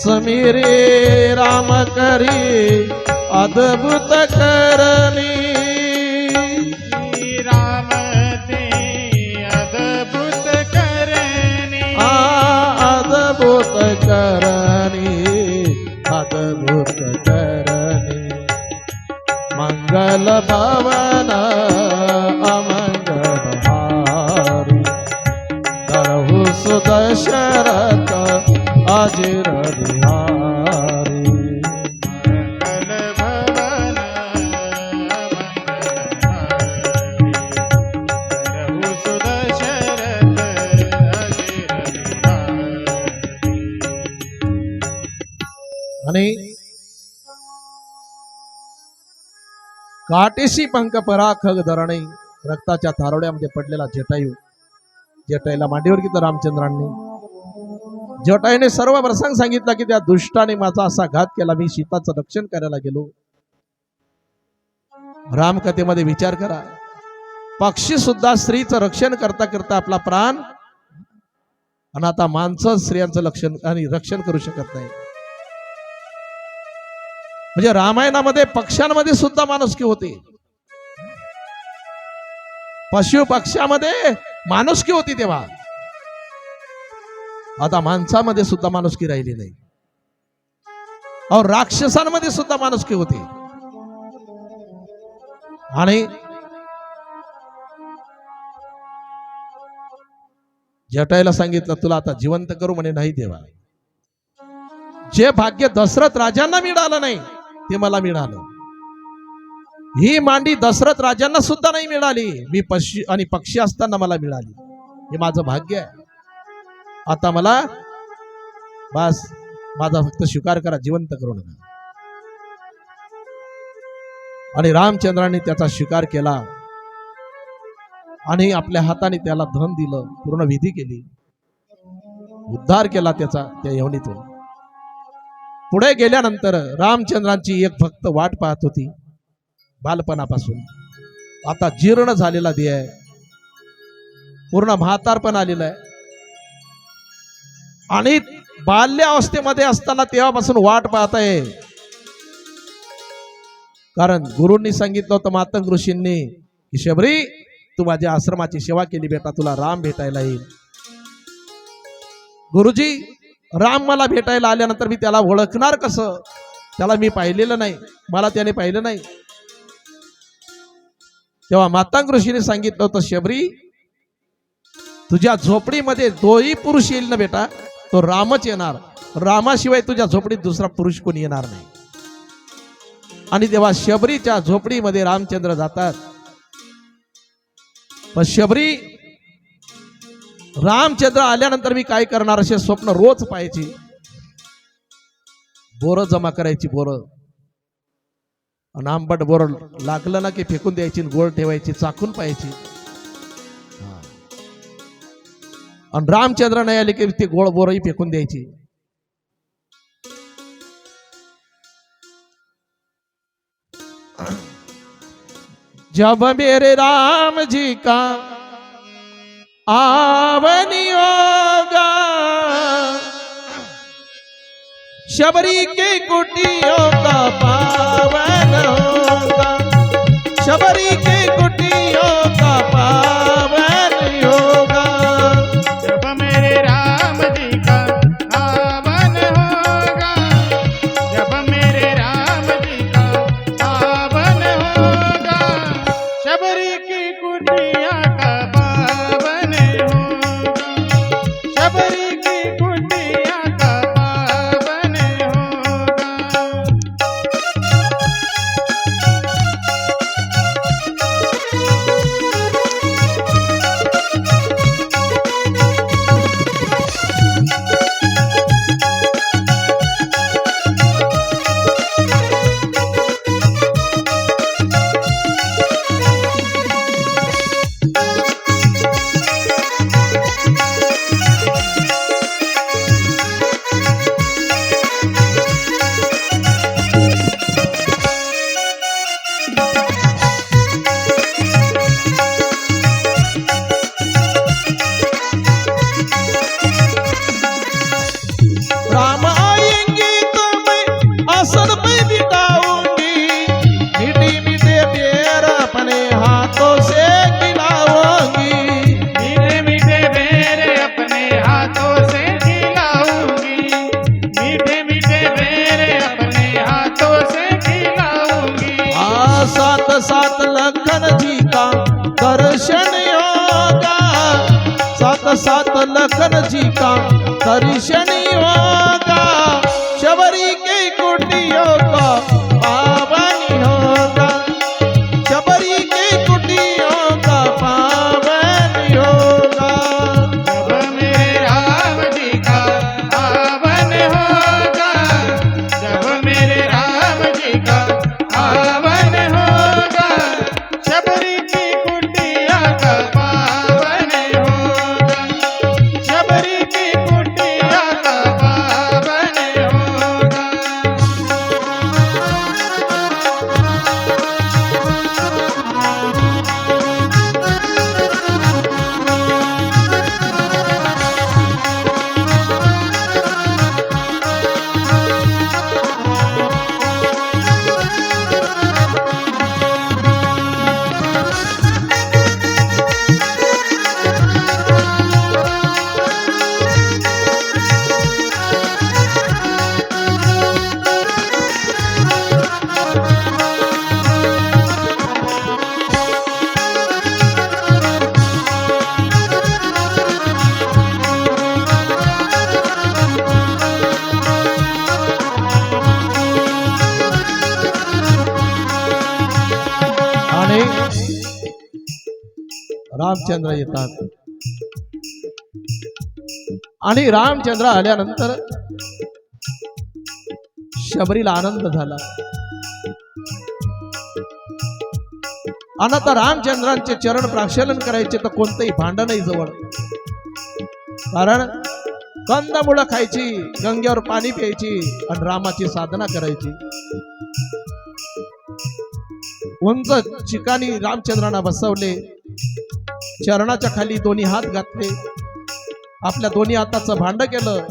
समीरे राम करी अद्भुत करणी, राम ते अद्भुत करणी, अद्भुत करणी, अद्भुत करणी. मंगल भवन अमंगल हारी, करहु सुदशरथ अजिर बिहारी. मंगल भवन प्रभु सुदशरथ अजिर बिहारी. आणि काटेशी पंख पराखग धरणे, रक्ताच्या थारोड्यामध्ये पडलेला जटायू. जटायूला मांडीवर घेतलं रामचंद्रांनी. जटायूने सर्व प्रसंग सांगितला की त्या दुष्टाने माझा असा घात केला, मी सीताचं रक्षण करायला गेलो. रामकथेमध्ये विचार करा, पक्षी सुद्धा स्त्रीचं रक्षण करता करता आपला प्राण, आणि आता माणसं स्त्रियांचं रक्षण करू शकत नाही. म्हणजे रामायणामध्ये पक्ष्यांमध्ये सुद्धा माणुसकी होती, पशु पक्ष्यामध्ये माणुसकी होती तेव्हा. आता माणसामध्ये सुद्धा माणुसकी राहिली नाही. और राक्षसांमध्ये सुद्धा माणुसकी होती. आणि जटायला सांगितलं तुला आता जिवंत करू म्हणे. नाही देवा, जे भाग्य दशरथ राजांना मिळालं नाही ते मला मिळालं. ही मांडी दशरथ राजांना सुद्धा नाही मिळाली, मी पशु आणि पक्षी असताना मला मिळाली. हे माझं भाग्य आहे. आता मला बस माझा फक्त स्वीकार करा, जिवंत करू नका. आणि रामचंद्रांनी त्याचा स्वीकार केला आणि आपल्या हाताने त्याला धन दिलं, पूर्ण विधी केली, उद्धार केला त्याचा त्या यवनीतून. पुढे गेल्यानंतर रामचंद्रांची एक भक्त वाट पाहत होती बालपणापासून. आता जीर्ण झालेला देह आहे, पूर्ण म्हातारपण आलेलं आहे. आणि बाल्यावस्थेमध्ये असताना तेव्हापासून वाट पाहत आहे. कारण गुरूंनी सांगितलं होतं, मातंग ऋषींनी, की शबरी तू माझ्या आश्रमाची सेवा केली बेटा, तुला राम भेटायला येईल. गुरुजी, राम मला भेटायला आल्यानंतर मी त्याला ओळखणार कसं? त्याला मी पाहिलेलं नाही, मला त्याने पाहिलं नाही. तेव्हा मातंग ऋषीने सांगितलं होतं, शबरी तुझ्या झोपडीमध्ये दोही पुरुष येईल ना बेटा, तो रामच येणार. रामाशिवाय तुझ्या झोपडीत दुसरा पुरुष कोणी येणार नाही. आणि तेव्हा शबरीच्या झोपडीमध्ये रामचंद्र जातात. पण शबरी रामचंद्र आल्यानंतर मी काय करणार असे स्वप्न रोज पाहायची. बोरं जमा करायची, बोरं आणि आंबट बोरं लागलं ना की फेकून द्यायची, गोळ ठेवायची, चाकून पाहायची. आणि रामचंद्र नाही आले की ते गोळ बोरही फेकून द्यायची. जब मेरे राम जी का आवनी होगा, शबरी के कुटियों का पावन होगा, शबरी के कुटियों का पावन होगा. जब मेरे राम जी का आवन होगा, जब मेरे राम जी का आवन होगा, शबरी की कुटिया का पावन होगा, शबरी की कुटिया का पावन होगा. राम आएंगे तो मैं आसन पे बिठाऊंगी, मीठे मीठे पैर अपने हाथों से खिलाऊंगी. मीठे मीठे मेरे अपने हाथों से खिलाऊंगी, मीठे मीठे मेरे अपने हाथों से खिलाऊंगी. साथ साथ लखन जी का दर्शन होगा, साथ साथ लखन जी का दर्शन होगा, शबरी के कुटियों का पावन होगा, शबरी के कुटियों का पावन होगा. जब मेरे राम जी का आवन होगा, जब मेरे राम जी का आवन होगा, शबरी की कुटिया का पावन होगा, शबरी की कुटिया का आणि रामचंद्र येतात आणि रामचंद्र आल्यानंतर शबरीला आनंद झाला. आणि आता रामचंद्रांचे चरण प्रक्षालन करायचे तर कोणतंही भांडणही जवळ, कारण कंदमुळं खायची, गंगेवर पाणी प्यायची आणि रामाची साधना करायची. उंच ठिकाणी रामचंद्रांना बसवले, चरणाच्या खाली दोन्ही हात घातले, आपल्या दोन्ही हाताचं भांड केलं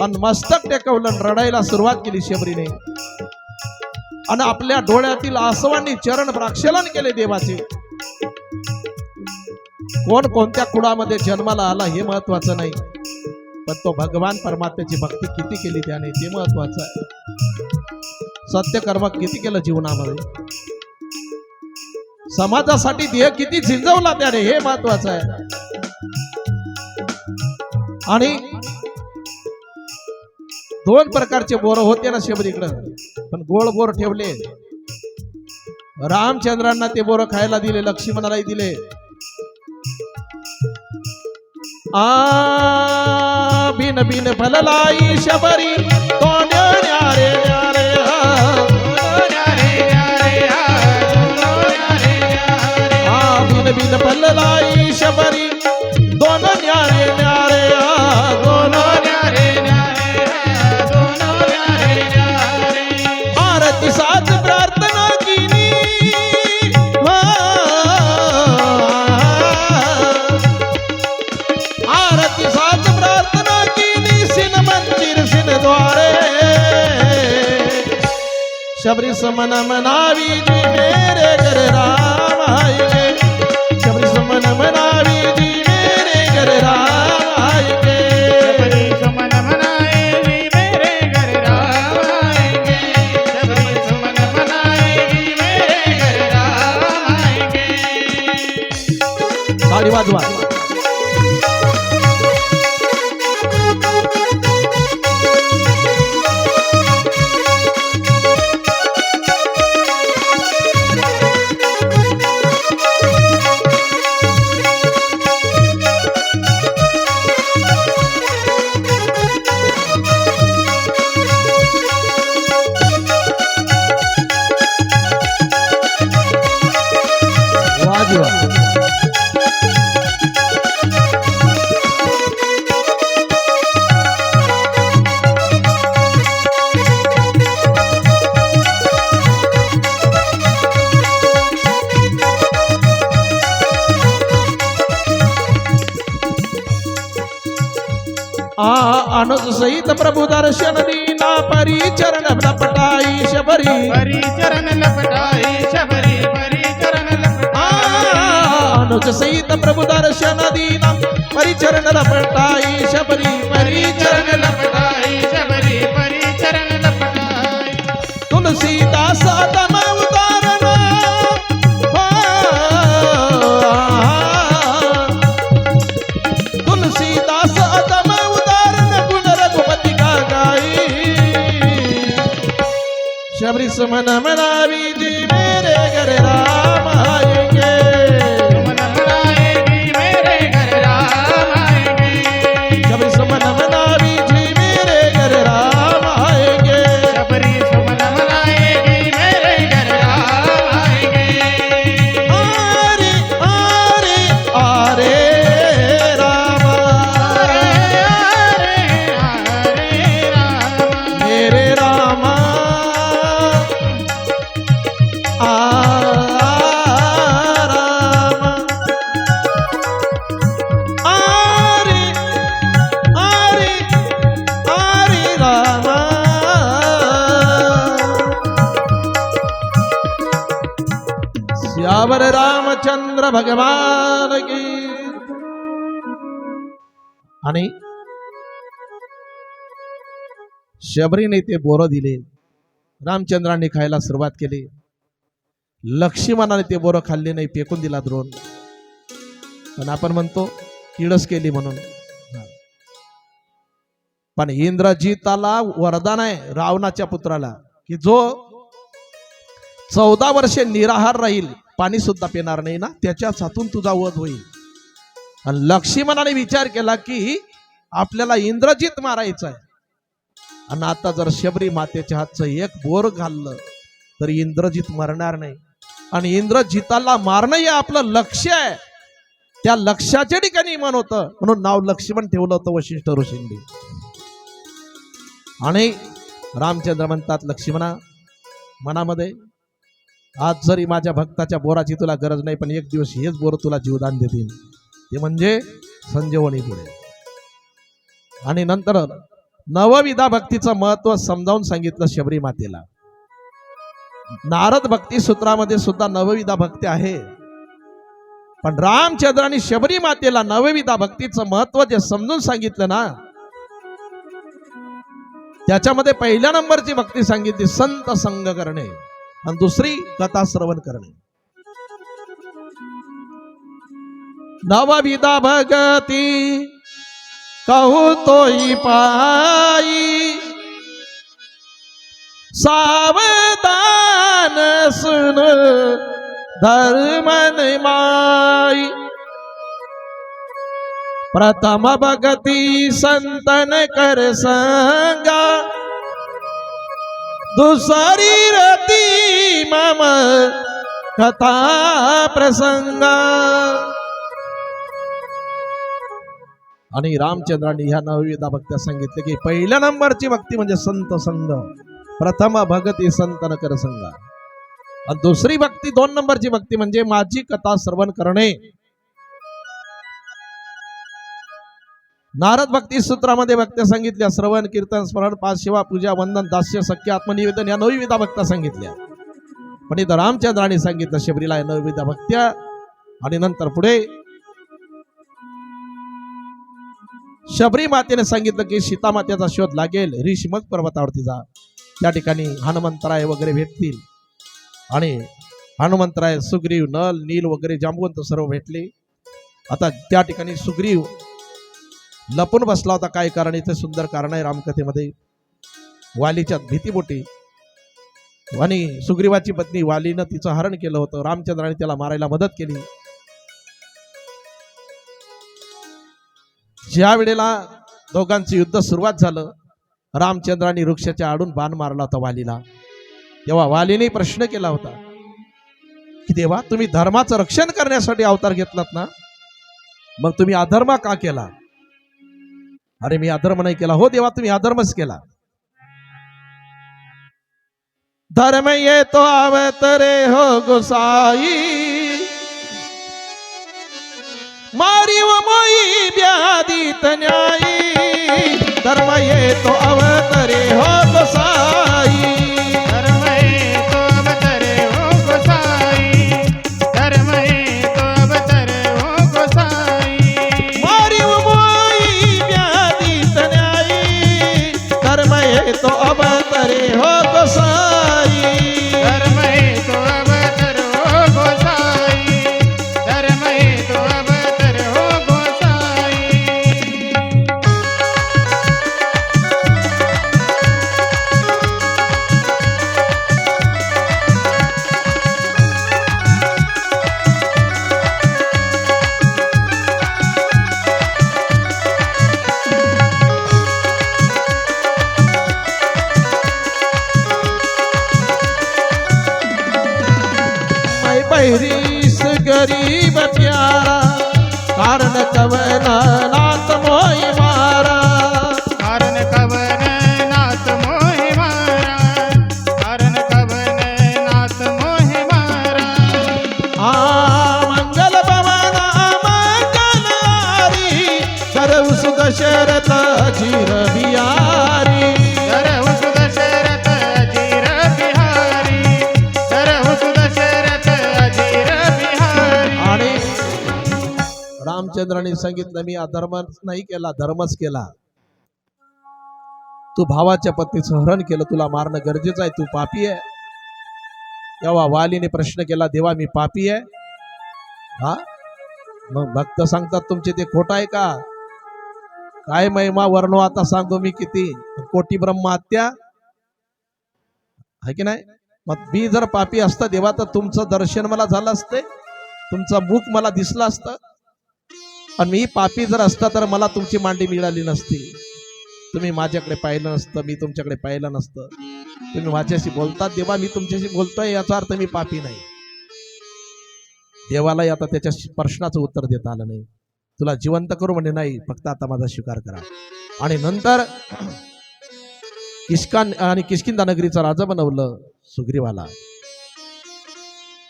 आणि मस्तक टेकवलं आणि रडायला सुरुवात केली शबरीने. आणि आपल्या डोळ्यातील आसवांनी चरण प्रक्षालन केले देवाचे. कोण कोणत्या कुळामध्ये जन्माला आला हे महत्वाचं नाही, पण तो भगवान परमात्म्याची भक्ती किती केली त्याने ते महत्वाचं आहे. सत्यकर्म किती केलं जीवनामध्ये, समाजासाठी देह किती झिंजवला त्याने हे महत्वाचं आहे. आणि दोन प्रकारचे बोर होते ना शबरीकडे, पण गोड बोर ठेवले. रामचंद्रांना ते बोर खायला दिले, लक्ष्मणालाही दिले. बिन बिन फललाई शबरी दोन न्यारे न्यारे बिन बिन फललाई शबरी दोन न्यारे न्यारे दोन न्यारे आरती साथ प्रार्थना कीनी, आरती साथ प्रार्थना कीनी, सिन मंदिर सिन द्वारे शबरी समन मनावी जी मेरे घर राम आएंगे, शबरी समन मनावी जी मेरे घर राम आएंगे, शबरी सुमन मनाएगी मेरे घर राम आएंगे, शबरी सुमन मनाएगी मेरे घर राम आएंगे. ताली वाजवा. वाजवा. अनुज सहित प्रभु दर्शन दीना, परिचरण लपटाई शबरी, परिचरण लपटाई शबरी, परिचरण लपटाई. अनुज सहित प्रभु दर्शन दीना, परिचरण लपटाई शबरी, परिचरण लपटाई शबरी, परिचरण लपटाई. तुलसीदास आदम उतारना, तुलसीदास आदम उतारन, गुण रघुपति का गाई, शबरी सुमन मनावी जी मेरे घर राम आएंगे, सुमन मनाएगी मेरे घर राम आएंगे, शबरी सुमन मनावी जी मेरे घर राम आएंगे, शबरी सुमन मनाएगी मेरे घर राम आएंगे. आरे आरे आरे रामा, हरे हरे राम, मेरे रामा रामा, आरे आरे आरे रामा. श्यावर रामचंद्र भगवान की. आणि शबरीने ते बोरं दिले, रामचंद्रांनी खायला सुरुवात केली. लक्ष्मणाने ते बोरं खाल्ले नाही, फेकून दिला द्रोण. पण आपण म्हणतो किडस केली म्हणून. पण इंद्रजिताला वरदान आहे रावणाच्या पुत्राला, की जो 14 वर्षे निराहार राहील, पाणी सुद्धा पिणार नाही ना, त्याच्याच हातून तुझा वध होईल. आणि लक्ष्मणाने विचार केला की आपल्याला इंद्रजित मारायचं आहे, आणि आता जर शबरी मातेच्या हातचं एक बोर घाललं तर इंद्रजित मरणार नाही. आणि इंद्रजिताला मारणं हे आपलं लक्ष्य आहे. त्या लक्ष्याच्या ठिकाणी मन होतं, म्हणून नाव लक्ष्मण ठेवलं होतं वशिष्ठ ऋषींनी. आणि रामचंद्र म्हणतात, लक्ष्मणा, मनामध्ये आज जरी माझ्या भक्ताच्या बोराची तुला गरज नाही, पण एक दिवस हेच बोर तुला जीवदान देतील, ते म्हणजे संजीवनी पुढे. आणि नंतर नवविधा भक्तीचं महत्व समजावून सांगितलं शबरी मातेला. नारद भक्ती सूत्रामध्ये सुद्धा नवविधा भक्ती आहे, पण रामचंद्रांनी शबरी मातेला नवविधा भक्तीचं महत्व जे समजून सांगितलं ना, त्याच्यामध्ये पहिल्या नंबरची भक्ती सांगितली संत संग करणे, आणि दुसरी कथा श्रवण करणे. नवविधा भगती कहू तोई पाई, सावधान सुन धर्मन माई. प्रथम भगती संतन कर संगा, दुसरी रती मम कथा प्रसंगा. आणि रामचंद्रांनी ह्या नवविधा भक्त्या सांगितले की पहिल्या नंबरची भक्ती म्हणजे संत संग, प्रथम भगती संतन कर संगा. आणि दुसरी भक्ती 2 नंबरची भक्ती म्हणजे माझी कथा श्रवण करणे. नारद भक्ती सूत्रामध्ये भक्त्या सांगितल्या श्रवण, कीर्तन, स्मरण, पाच, सेवा, पूजा, वंदन, दास्य, सख्य, आत्मनिवेदन या नवविधा भक्त्या सांगितल्या. पण इथं रामचंद्रांनी सांगितलं शबरीला या नवविधा भक्त्या. आणि नंतर पुढे शबरी मातेने सांगितलं की सीता मातेचा शोध लागेल, ऋषिमग पर्वतावरती जा, त्या ठिकाणी हनुमंतराय वगैरे भेटतील. आणि हनुमंतराय, सुग्रीव, नल, नील वगैरे जांबवंत सर्व भेटले. आता त्या ठिकाणी सुग्रीव लपून बसला होता. काय कारण? इथे सुंदर कारण आहे रामकथेमध्ये. वालीच्या भीतीपोटी आणि सुग्रीवाची पत्नी वालीनं तिचं हरण केलं होतं. रामचंद्राने त्याला मारायला मदत केली. ज्या वेळेला दोघांचं युद्ध सुरुवात झालं, रामचंद्राने वृक्षाच्या आडून बाण मारला होता वालीला. तेव्हा वालीने प्रश्न केला होता की देवा, तुम्ही धर्माचं रक्षण करण्यासाठी अवतार घेतलात ना, मग तुम्ही अधर्म का केला? अरे मी अधर्म नाही केला. हो देवा, तुम्ही अधर्मच केला. धर्म ये तो अवतरे हो गोसाई, मारी व मोई व्याधीत न्यायी. धर्म ये तो अवतरे हो गोसाई, धर्म ये तो अवतरे हो गोसाई, धर्म ये तो अवतरे हो गोसाई. मारी व मोई व्याधीत न्यायी. धर्म ये तो अवतरे हो गोसाई, धर्म ये तो अवतरे हो गोसाई, धर्म ये तो अवतरे हो गोसाई. मैं बहरीस गरीब प्यारा, कारण कवन नाथ मोई मारा. कारण कवन नाथ मोहि मारा, कारण कवन नाथ मोहि मारा. आ मंगल भवना मंगल आरी, करऊ सुख शरत जीर बिहारी. धरहु सुदशरथ अजीर बिहारी, धरहु सुदशरथ अजीर बिहारी. आणि रामचंद्राने सांगितलं मी अधर्म नाही केला, धर्मच केला. तू भावाच्या पत्नीचं हरण केलं, तुला मारणं गरजेचं आहे, तू पापी आहे. तेव्हा वालीने प्रश्न केला, देवा मी पापी आहे? हा, मग भक्त सांगतात तुमचे ते खोटं आहे का? काय महिमा वर्णो आता सांगतो मी किती. कोटी ब्रह्म हत्या आहे की नाही? मग मी जर पापी असता देवा तर तुमचं दर्शन मला झालं असते, तुमचं मुख मला दिसलं असतं. आणि मी पापी जर असता तर मला तुमची मांडी मिळाली नसती, तुम्ही माझ्याकडे पाहिलं नसतं, मी तुमच्याकडे पाहिलं नसतं. तुम्ही माझ्याशी बोलतात देवा, मी तुमच्याशी बोलतोय याचा अर्थ मी पापी नाही. देवालाही आता त्याच्या प्रश्नाचं उत्तर देता आलं नाही. तुला जिवंत करू म्हणजे नाही, फक्त आता माझा स्वीकार करा. आणि नंतर किष्किंधा नगरीचा राजा बनवलं सुग्रीवाला.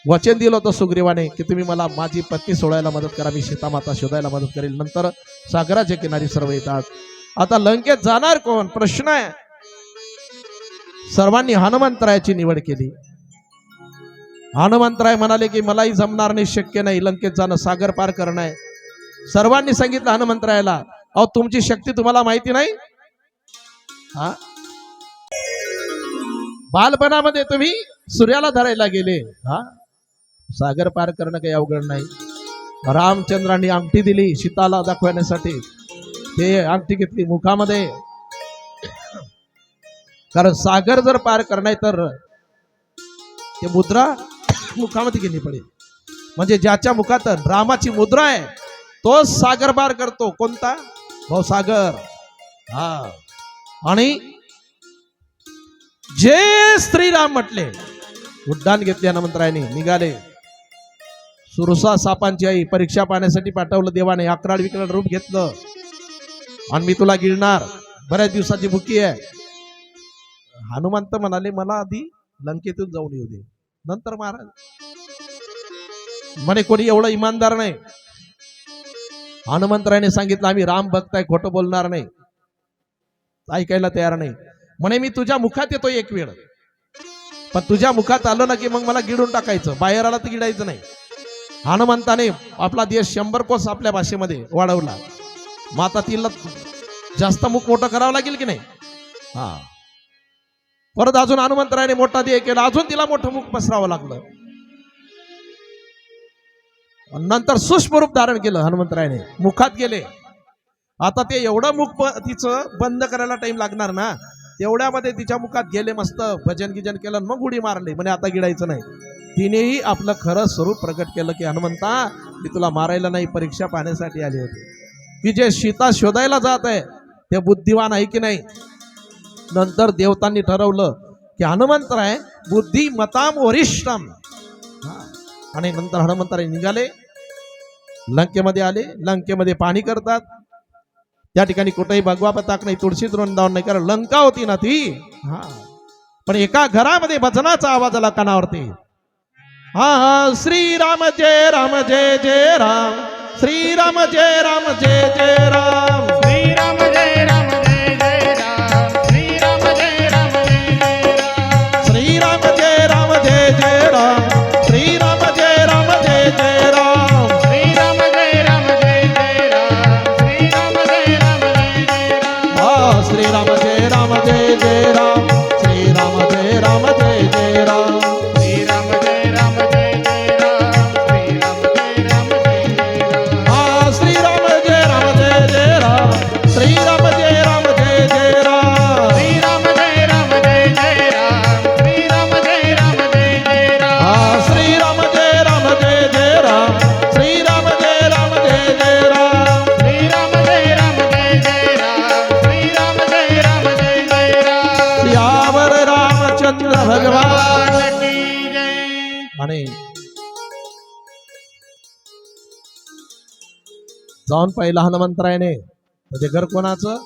वचन दिलं होतं सुग्रीवाने की तुम्ही मला माझी पत्नी सोडायला मदत करा, मी सीतामाता शोधायला मदत करेल. नंतर सागराच्या किनारी सर्व येतात. आता लंकेत जाणार कोण प्रश्न आहे. सर्वांनी हनुमंतरायाची निवड केली. हनुमंतराय म्हणाले की मलाही जमणार नाही, शक्य नाही, लंकेत जाणं, सागर पार करणं आहे. सर्वांनी सांगितलं हनुमंतरायाला, अहो तुमची शक्ती तुम्हाला माहिती नाही. हा, बालपणामध्ये तुम्ही सूर्याला धरायला गेले, हा, सागर पार करणं काही अवघड नाही. रामचंद्रांनी अंगठी दिली सीताला दाखवण्यासाठी, ते अंगठी घेतली मुखामध्ये, कारण सागर जर पार करणार तर ते मुद्रा मुखामध्ये गेली पडेल. म्हणजे ज्याच्या मुखात रामाची मुद्रा आहे तोच सागर पार करतो. कोणता? भाऊ सागर. हा, आणि जे श्रीराम म्हटले, उड्डाण घेतले हनुमंतरायाने, निघाले. सुरसा सापांची आई परीक्षा पाहण्यासाठी पाठवलं देवाने. अक्राळ विक्राळ रूप घेतलं. आणि मी तुला गिळणार, बऱ्याच दिवसाची भुकी आहे. हनुमंत म्हणाले मला आधी लंकेतून जाऊन येऊ दे, नंतर महाराज. म्हणे कोणी एवढं इमानदार नाही. हनुमंतरायाने सांगितलं आम्ही राम भक्त आहे, खोटं बोलणार नाही, ऐकायला तयार नाही. म्हणे मी तुझ्या मुखात येतो एक वेळ, पण तुझ्या मुखात आलो ना की मग मला गिळून टाकायचं, बाहेर आला तर गिळायचं नाही. हनुमंताने आपला देश 100 कोस आपल्या भाषेमध्ये वाढवला. मग आता तिला जास्त मुख मोठं करावं लागेल की नाही. हा, परत अजून हनुमंतरायाने मोठा देह केला, अजून तिला मोठं मुख पसरावं लागलं. नंतर सूक्ष्म रूप धारण केलं हनुमंतरायाने, मुखात गेले. आता ते एवढं मुख तिचं बंद करायला टाइम लागणार ना, तेवढ्यामध्ये तिच्या मुखात गेले, मस्त भजन गिजन केलं, मग उडी मारली. म्हणे आता गिळायचं नाही. तिनेही आपलं खरं स्वरूप प्रकट केलं की हनुमंता, मी तुला मारायला नाही, परीक्षा पाहण्यासाठी आले होते की जे सीता शोधायला जात आहे ते बुद्धिवान आहे की नाही. नंतर देवतांनी ठरवलं की हनुमंतराय बुद्धिमताम वरिष्ठम. आणि नंतर हनुमंतराय निघाले, लंकेमध्ये आले. लंकेमध्ये पाणी करतात. त्या ठिकाणी कुठेही भगवा पताक नाही, तुळशीत वृंदावन नाही, कारण लंका होती ना ती. हा, पण एका घरामध्ये भजनाचा आवाज आला कानावरती. हा हा, श्रीराम जय राम जय जय राम, श्रीराम जय राम जय जय राम, श्रीराम जय राम जय जय राम, श्रीराम जय राम जय जय राम, श्रीराम जय राम जय जय राम, श्रीराम जय राम जय जय राम, श्रीराम जय राम जय जय राम, श्रीराम जय राम जय जय राम. हा, श्रीराम जय राम जय जय राम, श्रीराम जय राम जय जय राम, श्रीराम जय राम जय जय राम, श्रीराम जय राम जय जय राम. हा, श्रीराम जय राम जय जय राम, श्रीराम जय राम जय जय राम, श्रीराम जय राम जय जय राम, श्रीराम जय राम जय जय राम. हा, श्रीराम जय राम जय जय राम, श्रीराम जय राम जय जय राम, श्रीराम जय राम जय जय राम, श्रीराम जय राम जय जय राम. यावर रामचंद्र भगवान. भगवान की जय. आणि जाऊन पाहिलं हनुमंतरायाने, ते घर कोणाचं?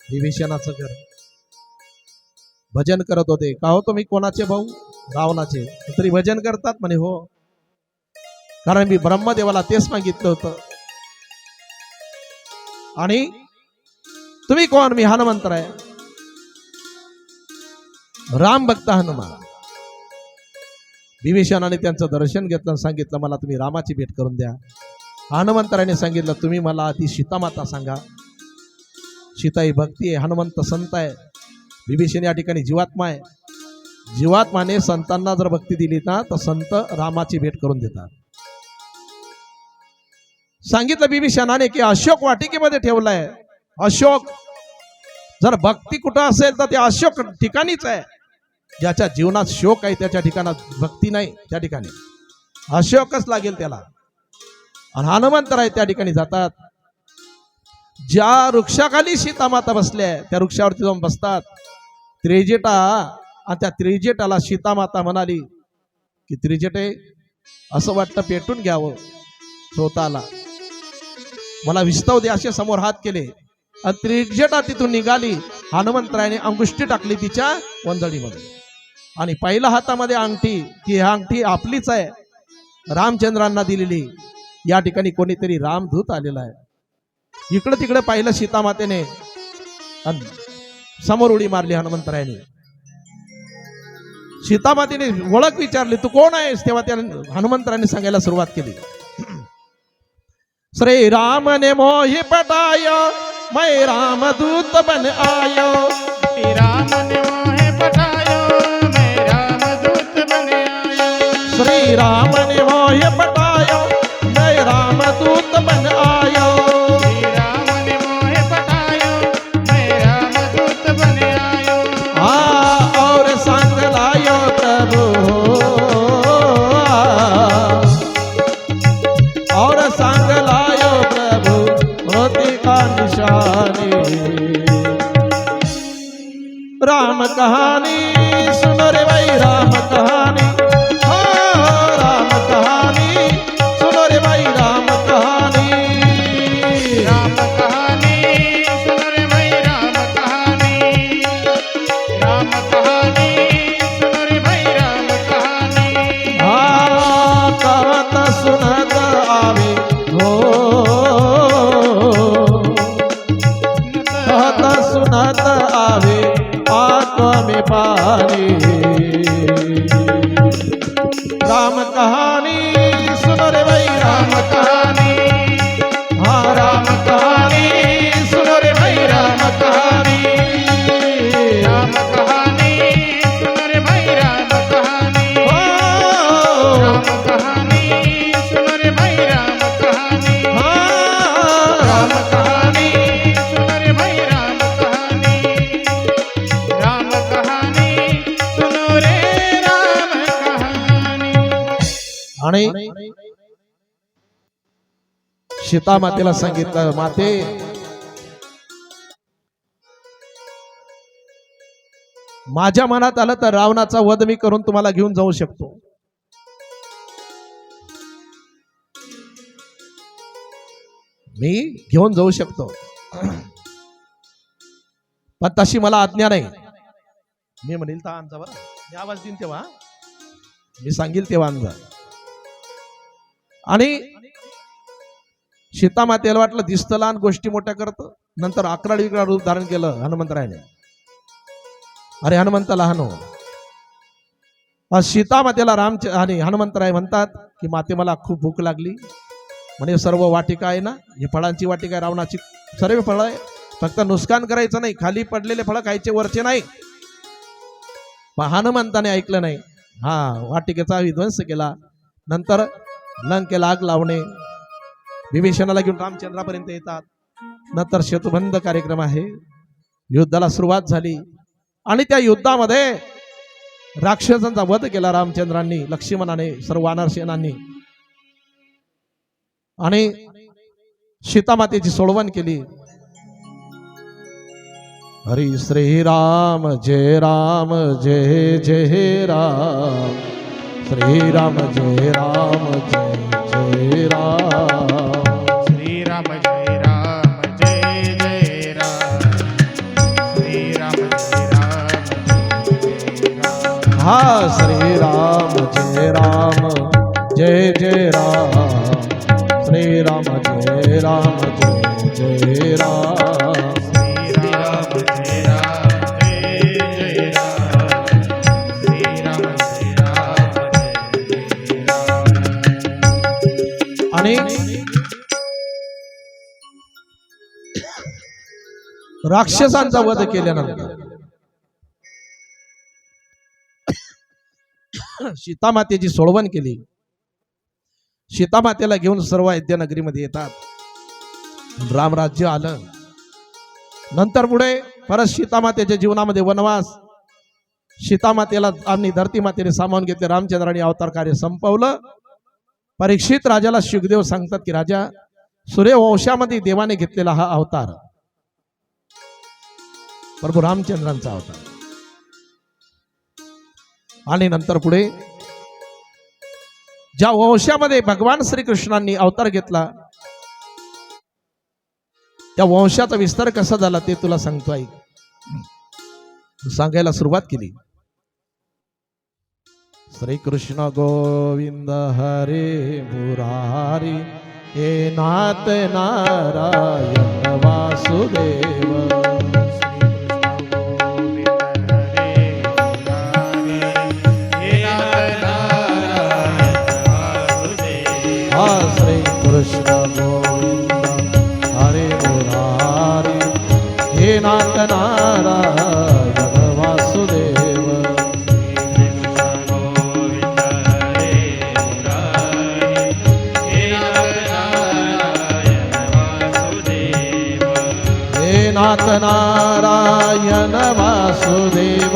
विभीषणाचं घर. भजन करत होते. का हो तुम्ही कोणाचे भाऊ? रावणाचे. तरी भजन करतात म्हणे. हो, कारण मी ब्रह्मदेवाला तेच मागितलं होतं. आणि तुम्ही कोण? मी हनुमंतराय, राम भक्त हनुमान. विभीषणाने त्यांचं दर्शन घेतलं, सांगितलं मला तुम्ही रामाची भेट करून द्या. हनुमंतरायाने सांगितलं तुम्ही मला आधी सीतामाता सांगा. सीता ही भक्ती आहे, हनुमंत संत आहे, विभीषण या ठिकाणी जीवात्मा आहे. जीवात्माने संतांना जर भक्ती दिली ना तर संत रामाची भेट करून देतात. सांगितलं विभीषणाने की अशोक वाटिकेमध्ये ठेवलाय. अशोक, जर भक्ती कुठं असेल तर ते अशोक ठिकाणीच आहे. ज्याच्या जीवनात शोक आहे त्याच्या ठिकाणात भक्ती नाही, त्या ठिकाणी अशोकच लागेल त्याला. आणि हनुमंतराय त्या ठिकाणी जातात. ज्या वृक्षाखाली सीतामाता बसल्या त्या वृक्षावरती जाऊन बसतात. त्रिजटा, आणि त्या त्रिजटाला सीतामाता म्हणाली की त्रिजटे, असं वाटतं पेटून घ्यावं स्वतःला, मला विस्तव दे. असे समोर हात केले आणि त्रिजटा तिथून निघाली. हनुमंतरायाने अंगुष्टी टाकली तिच्या वंजळीमध्ये आणि पहिल्या हातामध्ये अंगठी, ती अंगठी आपलीच आहे, रामचंद्रांना दिलेली. या ठिकाणी कोणीतरी रामदूत आलेला आहे. इकडे तिकडे पाहिलं सीतामातेने, समोर उडी मारली हनुमंतरायाने. सीतामातेने ओळख विचारली, तू कोण आहेस? तेव्हा त्या हनुमंतरायाने सांगायला सुरुवात केली, श्री राम ने मोहि पटायो, मैं रामदूत बन आयो. श्री राम ने मोहे पठायो, मैं रामदूत बन आयो. श्री राम ने मोहि पटायो, मैं रामदूत बन आयो. श्री राम ने मोहे पठायो, मैं रामदूत बन आयो. और संग लायो प्रभु, और संग लायो प्रभु मोती का निशानी. राम कहानी सुनो रे भाई, राम कहानी, हो राम कहानी सुनो रे भाई, राम कहानी. राम कहानी सुनो रे भाई, राम कहानी. राम कहानी सुनो रे भाई, राम कहानी. कहत सुनत आवे हो, कहत सुनत आवे आत्मा में पानी. राम कहानी सुनो रे भाई, राम कहानी, हाँ राम कहानी सुनो रे भाई, राम कहानी. राम कहानी सुनो रे भाई, राम कहानी. हो, राम कहानी सुनो रे भाई, राम कहानी. हाँ, राम कहानी सुनो रे भाई, राम कहानी. राम कहानी सुनो रे राम कहानी. आणि सीता मातेला सांगितलं, माते माझ्या मनात आलं तर रावणाचा वध मी करून तुम्हाला घेऊन जाऊ शकतो. मी घेऊन जाऊ शकतो, पण तशी मला आज्ञा नाही. मी म्हणेल तर आणजा, बरं मी आवाज देईन तेव्हा, मी सांगेल तेव्हा आणजा. आणि सीता मातेला वाटलं दिसतं लहान, गोष्टी मोठ्या करतं. नंतर 11 रूप धारण केलं हनुमंतरायाने. अरे हनुमंताला हानो, सीता मातेला राम आणि हनुमंतराय म्हणतात की माते मला खूप भूक लागली. म्हणजे सर्व वाटिका आहे ना, ही फळांची वाटिका आहे, रावणाची सर्व फळं आहे, फक्त नुकसान करायचं नाही, खाली पडलेले फळं खायचे, वरचे नाही. पण हनुमंताने ऐकलं नाही. हा वाटिकेचा विध्वंस केला. नंतर लंकेला आग लावणे, विभीषणाला घेऊन रामचंद्रापर्यंत येतात. नंतर शत्रुबंध कार्यक्रम आहे, युद्धाला सुरुवात झाली. आणि त्या युद्धामध्ये राक्षसांचा वध केला रामचंद्रांनी, लक्ष्मणाने, सर्व वानर सेनांनी. आणि सीतामातेची सोडवण केली. हरी श्रीराम जय राम जय जय राम, श्रीराम जय राम जय जय राम. श्रीराम जय राम जय जय राम. श्रीराम जय राम जय राम. हा श्रीराम जय राम जय जय राम, श्रीराम जय राम जय जय राम. श्रीराम जय राम जय जय राम. श्रीराम जय राम जय जय राम. आणि राक्षसांचा वध केल्यानंतर सीतामातेची सोडवण केली. सीतामातेला घेऊन सर्व अयोध्या नगरीमध्ये येतात. रामराज्य आलं. नंतर पुढे परत सीतामातेच्या जीवनामध्ये वनवास. सीतामातेला आणि धरती मातेने सामावून घेतले. रामचंद्राने अवतार कार्य संपवलं. परीक्षित राजाला शुकदेव सांगतात की राजा, सूर्यवंशामध्ये देवाने घेतलेला हा अवतार प्रभू रामचंद्रांचा अवतार. आणि नंतर पुढे ज्या वंशामध्ये भगवान श्रीकृष्णांनी अवतार घेतला त्या वंशाचा विस्तार कसा झाला ते तुला सांगतो. ऐक. सांगायला सुरुवात केली. श्रीकृष्ण गोविंद हरे मुरारी हे नाथ नारायण वासुदेव. हा श्रीकृष्ण गोविंद हरे मुरारी हे नाथ नारायण वासुदेव. नाथ नारायण वासुदेव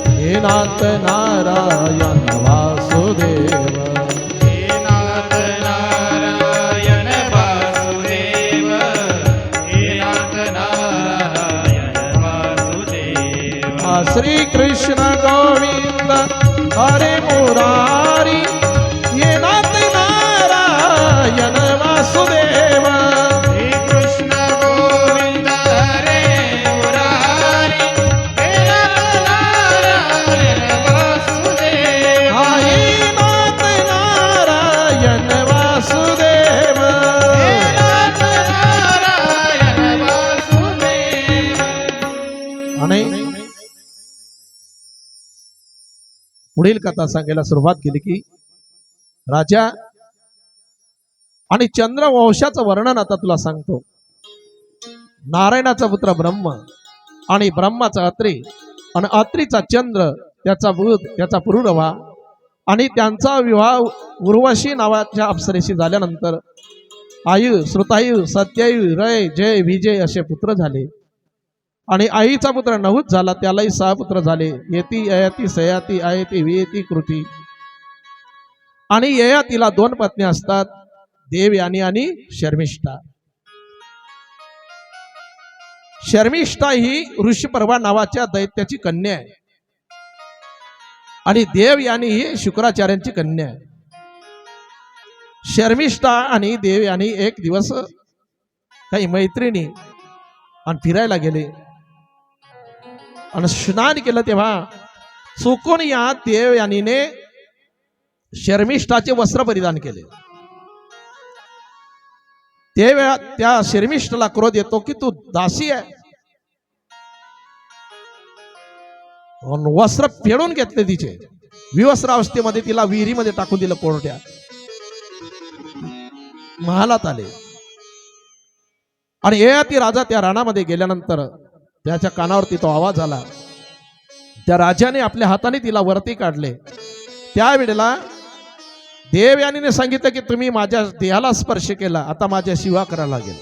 हे नाथ नारायण वासुदेव. हे नाथ नारायण वासुदेव हे नाथ नारायण वासुदेव. श्री कृष्ण गोविंद हरे मुरारी हे नाथ नारायण वासुदेव. पुढील कथा सांगायला सुरुवात केली की राजा आणि चंद्रवंशाचं वर्णन आता तुला सांगतो. नारायणाचा पुत्र ब्रह्म आणि ब्रह्माचा अत्री आणि अत्रीचा चंद्र त्याचा बुध त्याचा पुरुरवा आणि त्यांचा विवाह उर्वशी नावाच्या अप्सरेशी झाल्यानंतर आयु श्रुतायु सत्यायु रय जय विजय असे पुत्र झाले. आणि आईचा पुत्र नहुत झाला, त्यालाही 6 पुत्र झाले. येती ययाती सयाती आयती वियती कृती. आणि ययातीला 2 पत्नी असतात, देवयानी आणि शर्मिष्ठा. शर्मिष्ठा ही ऋषिपर्वा नावाच्या दैत्याची कन्या आहे आणि देवयानी ही शुक्राचार्यांची कन्या आहे. शर्मिष्ठा आणि देवयानी एक दिवस काही मैत्रिणी आणि फिरायला गेले आणि स्नान केलं तेव्हा चुकून या देवयानीने शर्मिष्ठाचे वस्त्र परिधान केले. त्या शर्मिष्ठाला क्रोध येतो की तू दासी आहे. वस्त्र फेडून घेतले तिचे. विवस्त्रावस्थेमध्ये तिला विहिरीमध्ये टाकून दिलं कोरड्या. महालात आले आणि ययाती राजा त्या रानामध्ये गेल्यानंतर त्याच्या कानावरती तो आवाज आला. त्या राजाने आपल्या हाताने तिला वरती काढले. त्यावेळेला देवयानीने सांगितलं की तुम्ही माझ्या देहाला स्पर्श केला, आता माझ्या शिवा करायला लागेल.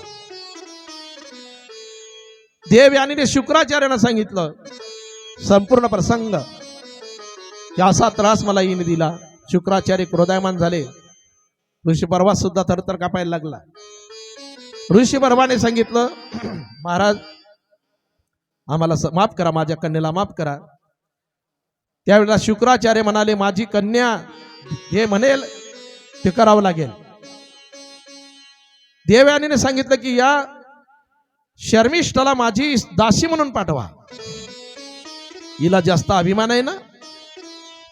देवयानीने शुक्राचार्यांना सांगितलं संपूर्ण प्रसंग की असा त्रास मला हिने दिला. शुक्राचार्य क्रोधायमान झाले. ऋषिपर्वा सुद्धा थरथर कापायला लागला. ऋषिपर्वाने सांगितलं महाराज आम्हाला माफ करा, माझ्या कन्येला माफ करा. त्यावेळेला शुक्राचार्य म्हणाले माझी कन्या हे म्हणेल ते करावं लागेल. देवयानीने सांगितलं की या शर्मिष्ठाला माझी दासी म्हणून पाठवा. हिला जास्त अभिमान आहे ना.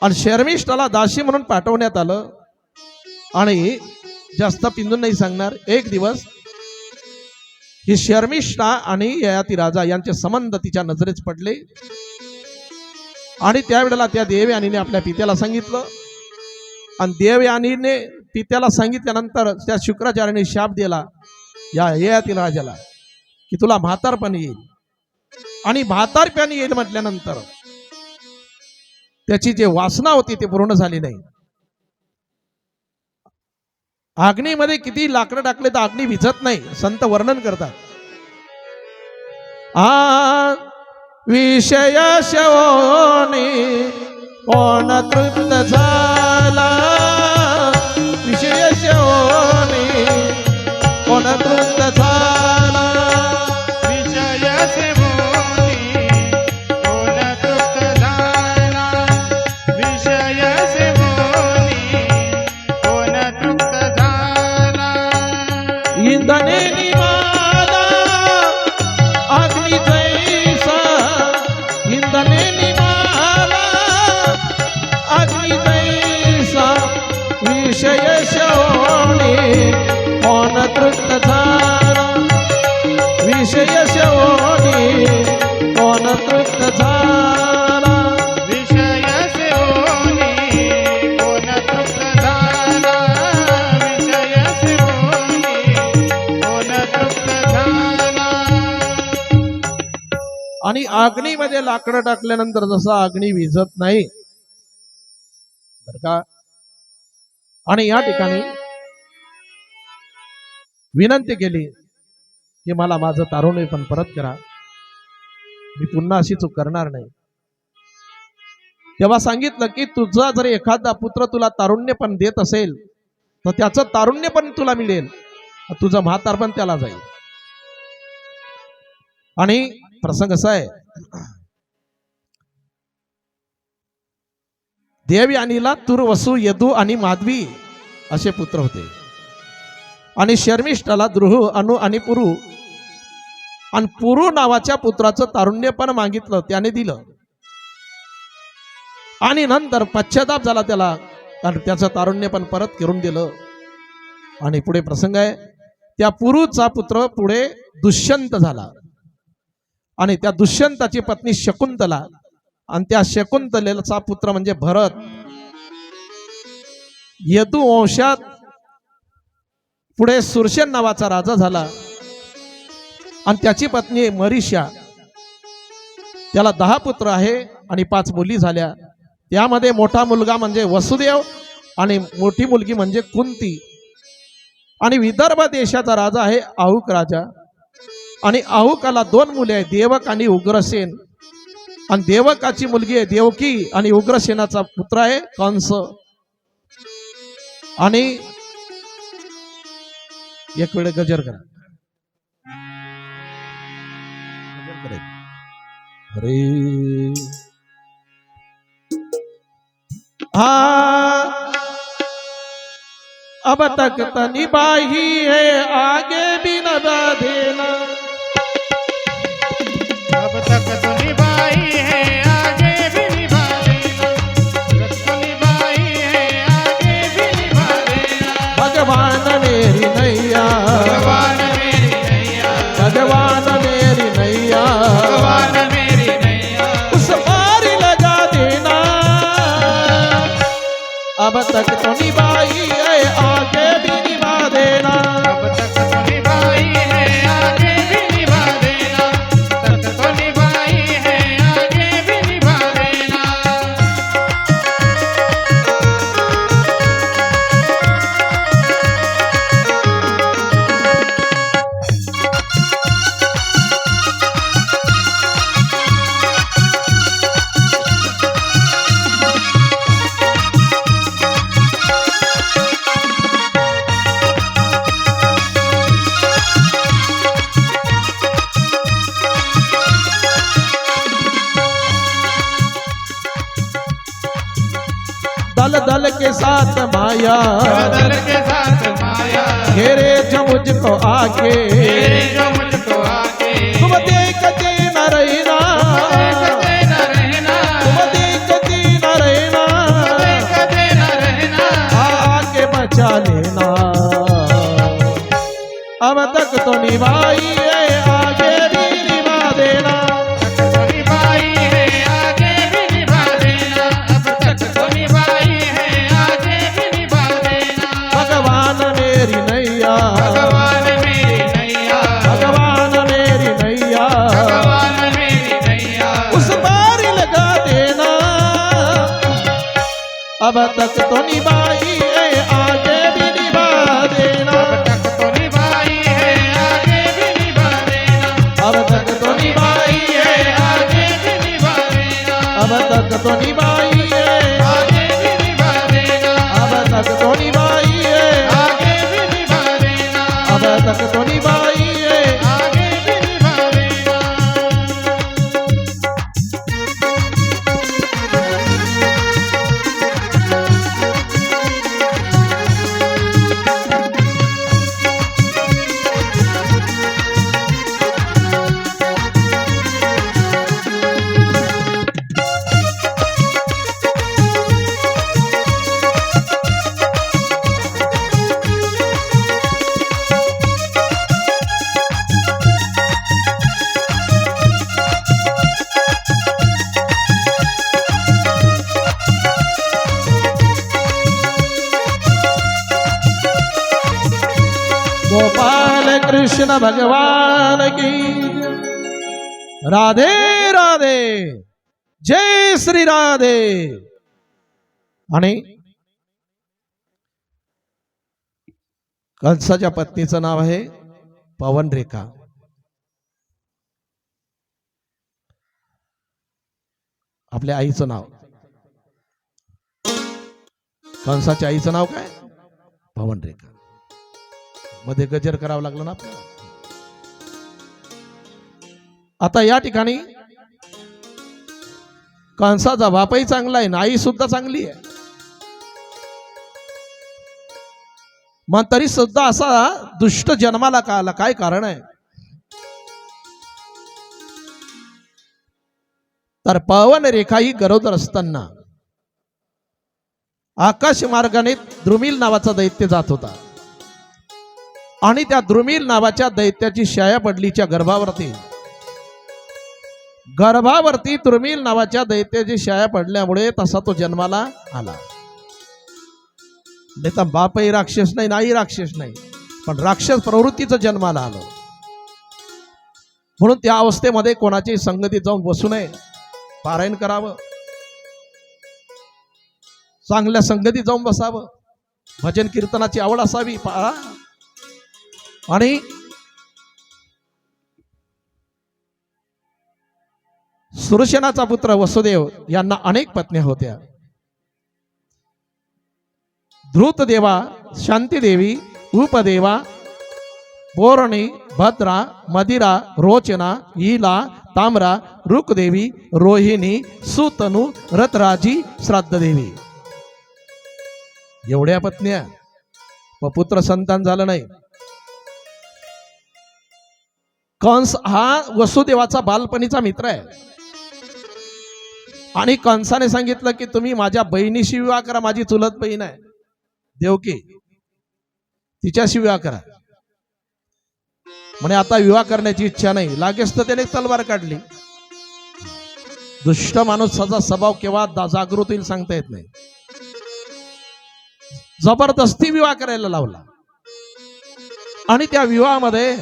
आणि शर्मिष्ठाला दासी म्हणून पाठवण्यात आलं आणि जास्त पिंजून नाही सांगणार. एक दिवस ही शर्मिष्ठा आणि ययाती राजा यांचे संबंध तिच्या नजरेस पडले आणि त्यावेळेला त्या देवयानीने आपल्या पित्याला सांगितलं आणि देवयानीने पित्याला सांगितल्यानंतर त्या शुक्राचार्याने शाप दिला या ययाती राजाला की तुला म्हातारपण येईल. आणि म्हातारपण येईल म्हटल्यानंतर त्याची जी वासना होती ती पूर्ण झाली नाही. अग्नीमध्ये किती लाकडं टाकले तर अग्नी विझत नाही. संत वर्णन करतात विषय शवोनी कोण तृप्त झाला विषय शवोनी कोण तृप्त झाला विषय सेवोनी कोण तृप्त झाला विषय सेवोनी कोण तृप्त झाला इंधने निमाला अग्नी जैसा इंधने निमाला अग्नी जैसा विषय शवोनी कोण तृप्त झाला विषय शवोनी कोण तृप्त झाला विषय सेवोनी कोण तृप्त झाला विषय सेवोनी कोण तृप्त झाला आणि अग्नीमध्ये लाकडं टाकल्यानंतर जसं अग्नी विझत नाही बर का आणि या ठिकाणी विनंती केली की मला माझं तारुण्य पण परत करा मी पुन्हा अशी चूक करणार नाही तेव्हा सांगितलं की तुझा जर एखादा पुत्र तुला तारुण्य पण देत असेल तर त्याचं तारुण्य पण तुला मिळेल तुझं म्हातार पण त्याला जाईल आणि प्रसंग असा आहे देवयानीला तुर्वसु यदू आणि माधवी असे पुत्र होते आणि शर्मिष्ठाला द्रुह अनु आणि पुरु आणि पुरु नावाच्या पुत्राचं तारुण्य पण मागितलं त्याने दिलं आणि नंतर पश्चाताप झाला त्याला कारण त्याचं तारुण्य पण परत करून दिलं आणि पुढे प्रसंग आहे त्या पुरुचा पुत्र पुढे दुष्यंत झाला आणि त्या दुष्यंताची पत्नी शकुंतला आणि त्या शकुंतलेचा पुत्र म्हणजे भरत यदू वंशात पुढे सुरसेन नावाचा राजा झाला आणि त्याची पत्नी मरीषा त्याला 10 पुत्र आहे आणि 5 मुली झाल्या त्यामध्ये मोठा मुलगा म्हणजे वसुदेव आणि मोठी मुलगी म्हणजे कुंती आणि विदर्भ देशाचा राजा आहे आहुक राजा आणि आहुकाला 2 मुले आहेत देवक आणि उग्रसेन आणि देवकाची मुलगी आहे देवकी आणि उग्रसेनाचा पुत्र आहे कंस आणि एक वेळ गजर करा अरे अब तक तनी बाही है आगे भी न देना अब तक तो निभाई है आगे भी निभा देना जब तो निभाई है आगे भी निभा देना भगवान मेरी नैया भगवान मेरी नैया भगवान मेरी नैया भगवान मेरी नैया उस पार लगा देना अब तक तो निभाई है आगे भी निभा देना अब तक तो निभाई है आगे भी निभा देना तक तो निभाई है आगे भी निभा देना दल दल के साथ माया दल के साथ माया घेरे जो मुझको आके तेरे जो मुझको आके तुम देखते न रहना देखते न रहना तुम देखते न रहना देखते न रहना आके बचा लेना अब तक तो निभाई है आगे भी निभा देना तक तो निभाई है आगे भी निभा देना अब तक तो निभाई है आगे भी निभा देना भगवान मेरी नैया भगवान मेरी नैया भगवान मेरी नैया भगवान मेरी नैया उस पार लगा देना अब तक तो निभाई है आगे भी निभा देना अब तक तो निभाई है आगे भी निभा देना अब तक तो निभाई है आगे भी तो निभाइए, आगे भी निभा देगा, अब तक तो निभाइए, आगे भी निभा देगा, अब तक तो निभाइए। आगे भी निभा देगा। गोपाल कृष्ण भगवान की राधे राधे, जय श्री राधे। आणि कंसाच्या पत्नीचं नाव आहे पवनरेखा। आपल्या आईचं नाव, कंसाच्या आईचं नाव काय? पवनरेखा। मध्ये गजर करावं लागलं ना आपल्याला। आता या ठिकाणी कंसाचा बापही चांगला आहे, आई सुद्धा चांगली आहे, मग तरी सुद्धा असा दुष्ट जन्माला का आला? काय कारण आहे? तर पवनरेखा ही गरोदर असताना आकाश मार्गाने द्रुमिल नावाचा दैत्य जात होता आणि त्या द्रुमिल नावाच्या दैत्याची शाया पडलीच्या गर्भावरती द्रुमिल नावाच्या दैत्याची शाया पडल्यामुळे तसा तो जन्माला आला। नाही तर बापही राक्षस नाही, आई राक्षस नाही, पण राक्षस प्रवृत्तीचं जन्माला आलं। म्हणून त्या अवस्थेमध्ये कोणाची संगतीत जाऊन बसू नये, पारायण करावं, चांगल्या संगतीत जाऊन बसावं, भजन कीर्तनाची आवड असावी। आणि सुरसेनाचा पुत्र वसुदेव यांना अनेक पत्न्या होत्या। धृतदेवा, शांतीदेवी, उपदेवा, पोरणी, भद्रा, मदिरा, रोचना, ईला, ताम्रा, रुकदेवी, रोहिणी, सुतनु, रतराजी, श्राद्धदेवी, एवढ्या पत्न्या, व पुत्र संतान झालं नाही। कंस हा वसुदेवाचा बालपणीचा मित्र आहे आणि कंसाने सांगितलं की तुम्ही माझ्या बहिणीशी विवाह करा, माझी चुलत बहीण आहे देवकी, तिच्याशी विवाह करा। म्हणे आता विवाह करण्याची इच्छा नाही, लागेच तर त्याने तलवार काढली। दुष्ट माणूसाचा स्वभाव केव्हा जागृत होईल सांगता येत नाही। जबरदस्ती विवाह करायला लावला आणि त्या विवाहामध्ये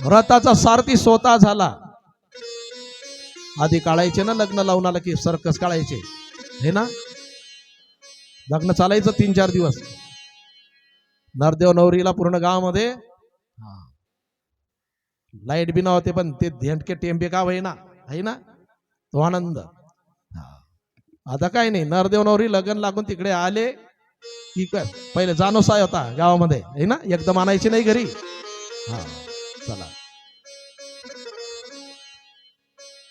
रथाचा सारथी स्वतः झाला। आधी काढायचे ना लग्न लावून आलं की सर्कस काढायचे, हे ना, लग्न चालायचं 3-4 दिवस। नरदेव नवरीला पूर्ण गावामध्ये लाईट बी नव्हते, पण ते धेंटके टेंबे का होईना, आहे ना, तो आनंद। आता काय नाही, नरदेव नवरी लग्न लागून तिकडे आले की पहिले जानोसाय होता गावामध्ये, आहे ना, एकदम आणायचे नाही घरी। हा चला,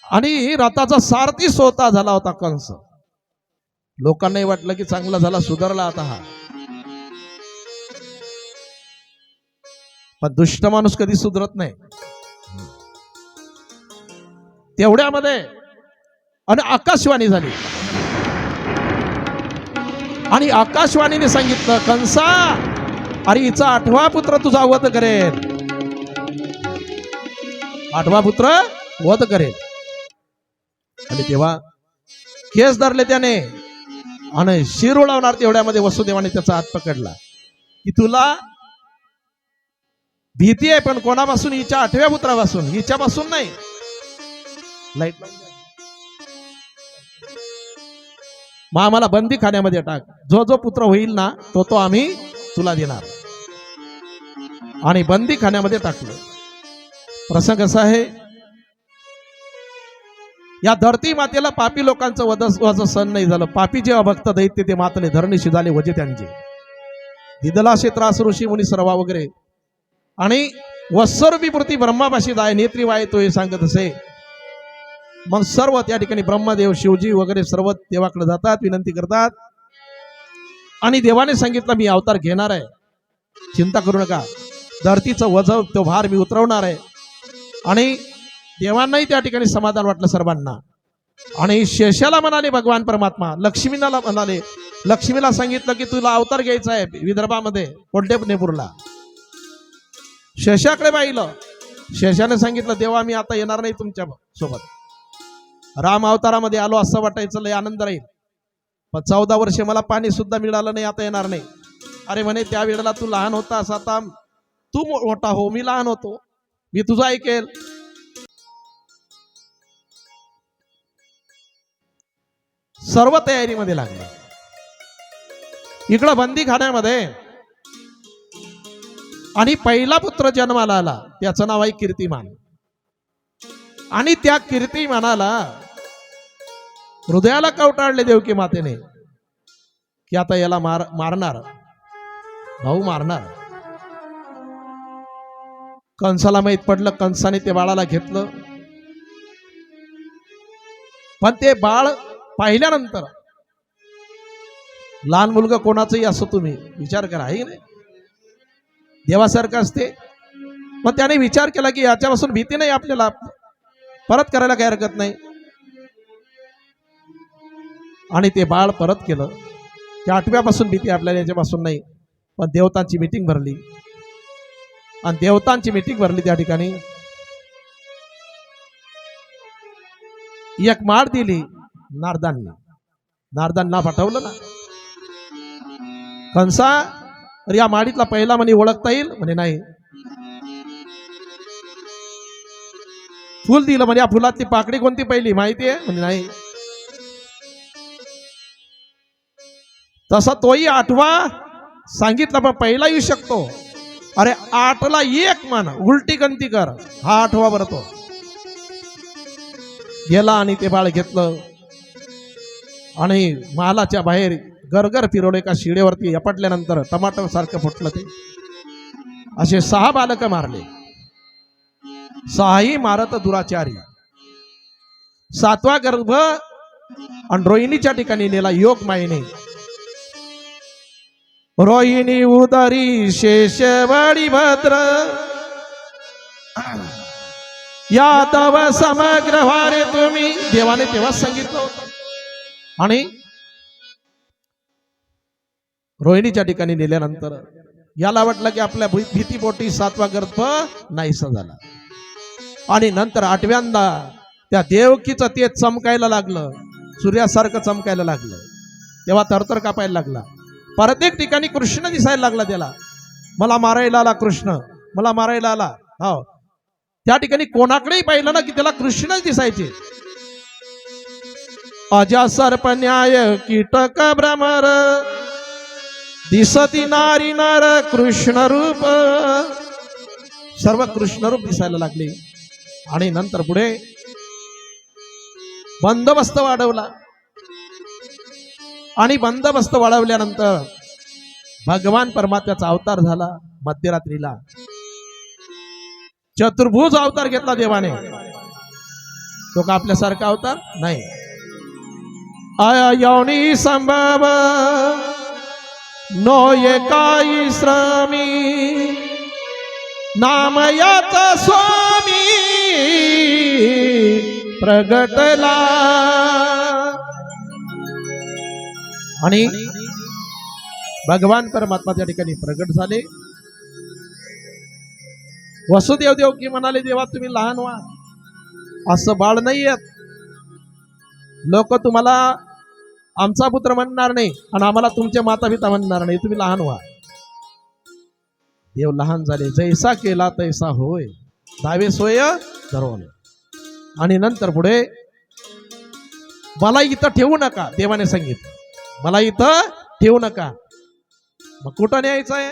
आणि रथाचा सारथी स्वतः झाला होता कंस। लोकांनाही वाटलं की चांगला झाला, सुधारला आता हा, पण दुष्ट माणूस कधी सुधरत नाही। तेवढ्यामध्ये आणि आकाशवाणी झाली आणि आकाशवाणीने सांगितलं, कंसा, अरे हिचा 8वा पुत्र तुझा वध करेल, 8वा पुत्र वध करेल। आणि तेव्हा केस धरले त्याने आणि शिर उडवणार, तेवढ्यामध्ये वसुदेवाने त्याचा हात पकडला की तुला भीती आहे, पण कोणापासून? हिच्या 8व्या पुत्रापासून, हिच्यापासून नाही। लाईट मग आम्हाला बंदी खाण्यामध्ये टाक, जो जो पुत्र होईल ना तो तो आम्ही तुला देणार। आणि बंदी खाण्यामध्ये टाकलं। प्रसंग असा आहे, या धरती मातेला पापी लोकांचं वध सण नाही झालं. पापी जेव्हा भक्त दैत्य ते मातले धरणीशी झाले वजे त्यांचे. दिदला क्षेत्रास ऋषी मुनी सर्वा वगैरे आणि वत्सरूपी मूर्ती ब्रह्मापाशी जाय नेत्री वाय तो हे सांगत असे. मग सर्व त्या ठिकाणी ब्रह्मदेव शिवजी वगैरे सर्व देवाकडे जातात, विनंती करतात आणि देवाने सांगितलं मी अवतार घेणार आहे, चिंता करू नका, धरतीचं वज तो भार मी उतरवणार आहे. आणि देवांनाही त्या ठिकाणी समाधान वाटलं सर्वांना. आणि शेषाला म्हणाले भगवान परमात्मा, लक्ष्मीला म्हणाले, लक्ष्मीला सांगितलं की तुला अवतार घ्यायचा आहे विदर्भामध्ये कोल्टेपनेपूरला. शेषाकडे पाहिलं, शेषाने सांगितलं देवा मी आता येणार नाही तुमच्या सोबत, राम अवतारामध्ये आलो असं वाटायचं, लय आनंद राहील, पण 14 वर्षे मला पाणी सुद्धा मिळालं नाही, आता येणार नाही. अरे म्हणे त्या वेळेला तू लहान होतास, आता तू मोठा हो, मी लहान होतो, मी तुझं ऐकेल. सर्व तयारीमध्ये लागले. इकडं बंदी खाण्यामध्ये आणि पहिला पुत्र जन्माला आला, त्याचं नाव आहे कीर्तिमान. आणि त्या कीर्तिमानाला हृदयाला कवटाळले देवकी मातेने की आता याला मारणार, भाऊ मारणार. कंसाला माहित पडलं, कंसाने ते बाळाला घेतलं. पण ते बाळ पाहिल्यानंतर, लहान मुलगा कोणाचंही असो तुम्ही विचार करा, आहे की नाही, देवासारखं असते. मग त्याने विचार केला की याच्यापासून भीती नाही, आपल्याला परत करायला काही हरकत नाही. आणि ते बाळ परत केलं की 8व्यापासून भीती आपल्याला याच्यापासून नाही. पण देवतांची मीटिंग भरली आणि देवतांची मीटिंग भरली त्या ठिकाणी एक माळ दिली नारदांना पाठवलं ना. कंसा तर या माळीतला पहिला म्हणे ओळखता येईल, म्हणे नाही. फुल दिलं, म्हणजे या फुलातली पाकडी कोणती पहिली माहिती आहे, म्हणजे नाही. तसा तोही 8वा सांगितलं, पण पहिला येऊ शकतो. अरे 8ला 1 मान उलटी गंती कर, हा 8वा भरतो. गेला आणि ते बाळ घेतलं आणि महालाच्या बाहेर गरगर फिरवलं. एका शिडेवरती आपटल्यानंतर टमाटर सारखं फुटलं. ते असे 6 बालक मारले, 6ही मारत दुराचारी. 7वा गर्भ आणि रोहिणीच्या ठिकाणी नेला योग मायेने. रोहिणी उदरी शेषवाडी भद्र या तव समग्र वारे तुम्ही, देवाने तेव्हाच सांगितलं होतं. आणि रोहिणीच्या ठिकाणी नेल्यानंतर याला वाटलं की आपल्या भीतीपोटी 7वा गर्भ नाहीसा झाला. आणि नंतर 8व्यांदा त्या देवकीचं ते चमकायला लागलं, सूर्यासारखं चमकायला लागलं. तेव्हा थरथर कापायला लागला. प्रत्येक ठिकाणी कृष्ण दिसायला लागला त्याला. मला मारायला आला कृष्ण, मला मारायला आला. हो, त्या ठिकाणी कोणाकडेही पाहिलं ना की त्याला कृष्णच दिसायचे. अजा सर्प न्याय कीटक भ्रमर दिसती नारी नर कृष्ण रूप, सर्व कृष्ण रूप दिसायला लागले. आणि नंतर पुढे बंदोबस्त वाढवला. आणि बंदोबस्त वाढवल्यानंतर भगवान परमात्म्याचा अवतार झाला. मध्यरात्रीला चतुर्भुज अवतार घेतला देवाने. तो का आपल्यासारखा अवतार नाही. अयोनी संभव नो एकाई श्रमी नाम याचा स्वामी प्रगटला. आणि भगवान परमात्मा त्या ठिकाणी प्रगट झाले. वसुदेव देवकी म्हणाले देवा तुम्ही लहान व्हा, असं बाळ नाही येत. लोक तुम्हाला आमचा पुत्र म्हणणार नाही आणि आम्हाला तुमचे माता पिता म्हणणार नाही, तुम्ही लहान व्हा. देव लहान झाले. जैसा केला तैसा होय, दावे सोय धरवले. आणि नंतर पुढे मला इथं ठेवू नका, देवाने सांगितलं मला इथं ठेवू नका. मग कुठं न्यायचं आहे?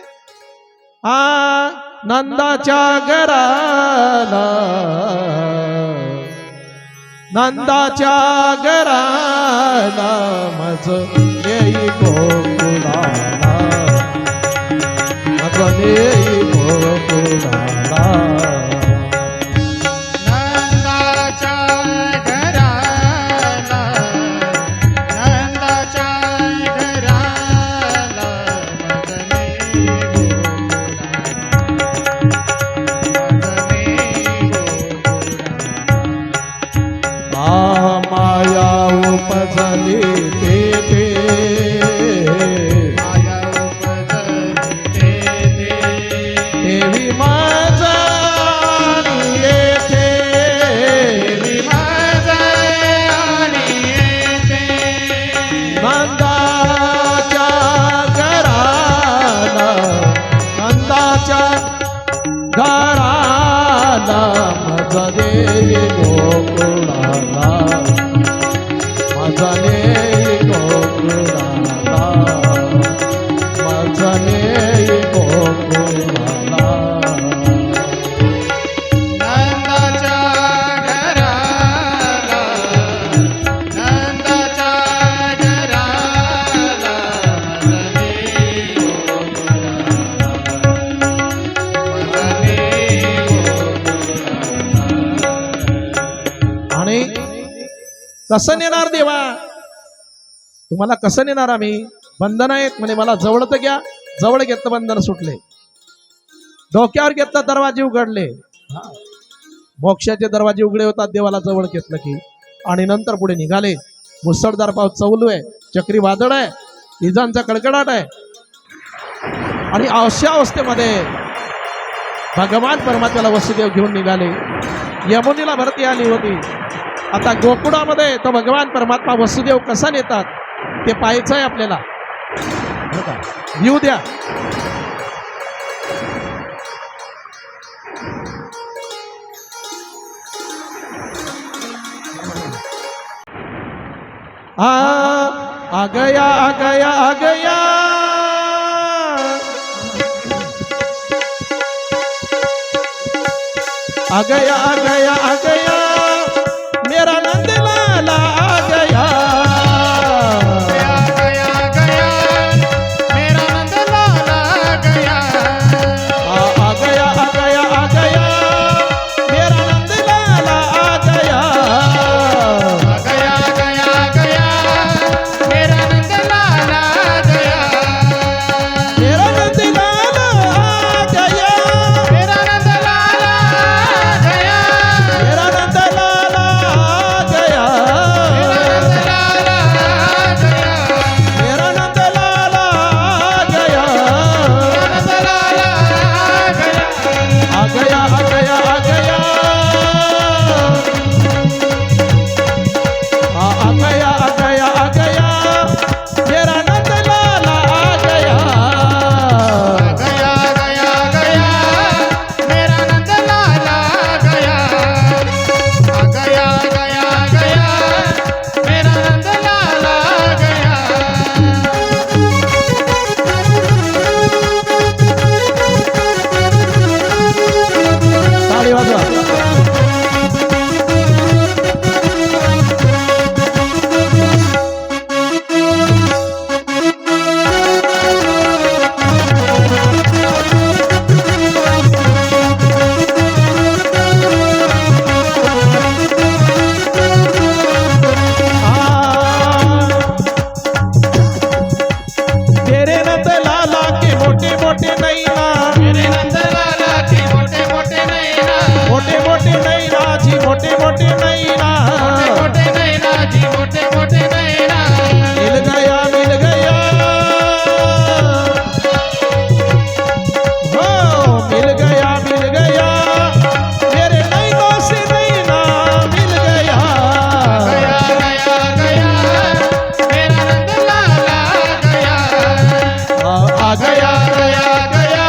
नंदाच्या घराला नंदाच्या घराला मज येई गोकुळाला मज येई गोकुळाला नंदाच्या घराला नंदाच्या घराला मदने माया उपजली तेथे माया उपजली देवी माझा येथे देवी माझा आणि येते नंदाच्या घराला नंदाच्या घराला मज देई गोकुळाला मज नेई गोकुळाला मज नेई गोकुळाला नंदाच्या घराला नंदाच्या घराला मदने आणि कसं नेणार देवा तुम्हाला कसं नेणार आम्ही बंधन आहेत म्हणे मला जवळ तर घ्या जवळ घेतलं बंधन सुटले डोक्यावर घेतलं दरवाजे उघडले मोक्षाचे दरवाजे उघडे होतात देवाला जवळ घेतलं की आणि नंतर पुढे निघाले मुसळधार पाऊस चौलू आहे चक्रीवादळ आहे इजांचा कडकडाट आहे आणि अशा अवस्थेमध्ये भगवान परमात्म्याला वसुदेव घेऊन निघाले यमुनीला भरती आली होती आता गोकुळामध्ये तो भगवान परमात्मा वसुदेव कसा नेतात ते पाहायचं आहे आपल्याला बरं का? येऊ द्या आ गया आ गया आ गया आ गया आ गया आ गया मेरा नंदलाला आ गया गया गया मेरा नंदलाला गया आ गया आ गया आ गया मेरा नंदलाला आ गया गया गया गया मेरा नंदलाला गया मेरा नंदलाला आ गया मेरा नंदलाला गया मेरा नंदलाला आ गया मेरा नंदलाला गया मेरा नंदलाला आ गया नंदलाला गया आ गया आ गया आ गया आ गया मेरा नंदलाला आ गया गया गया गया मेरा नंदलाला गया गया गया गया मेरा नंदलाला गया ताली वाजवा तेरे नंदलाला के मोटे मोटे नैना मेरे नंदलाला के मोटे मोटे नैना मोटे मोटे नैना जी मोटे मोटे नैना मोटे मोटे नैना जी मोटे मोटे नैना मिल गया हो मिल गया मेरे नैनों से नैना मिल गया गया गया गया मेरा नंदलाला गया आ गया गया गया गया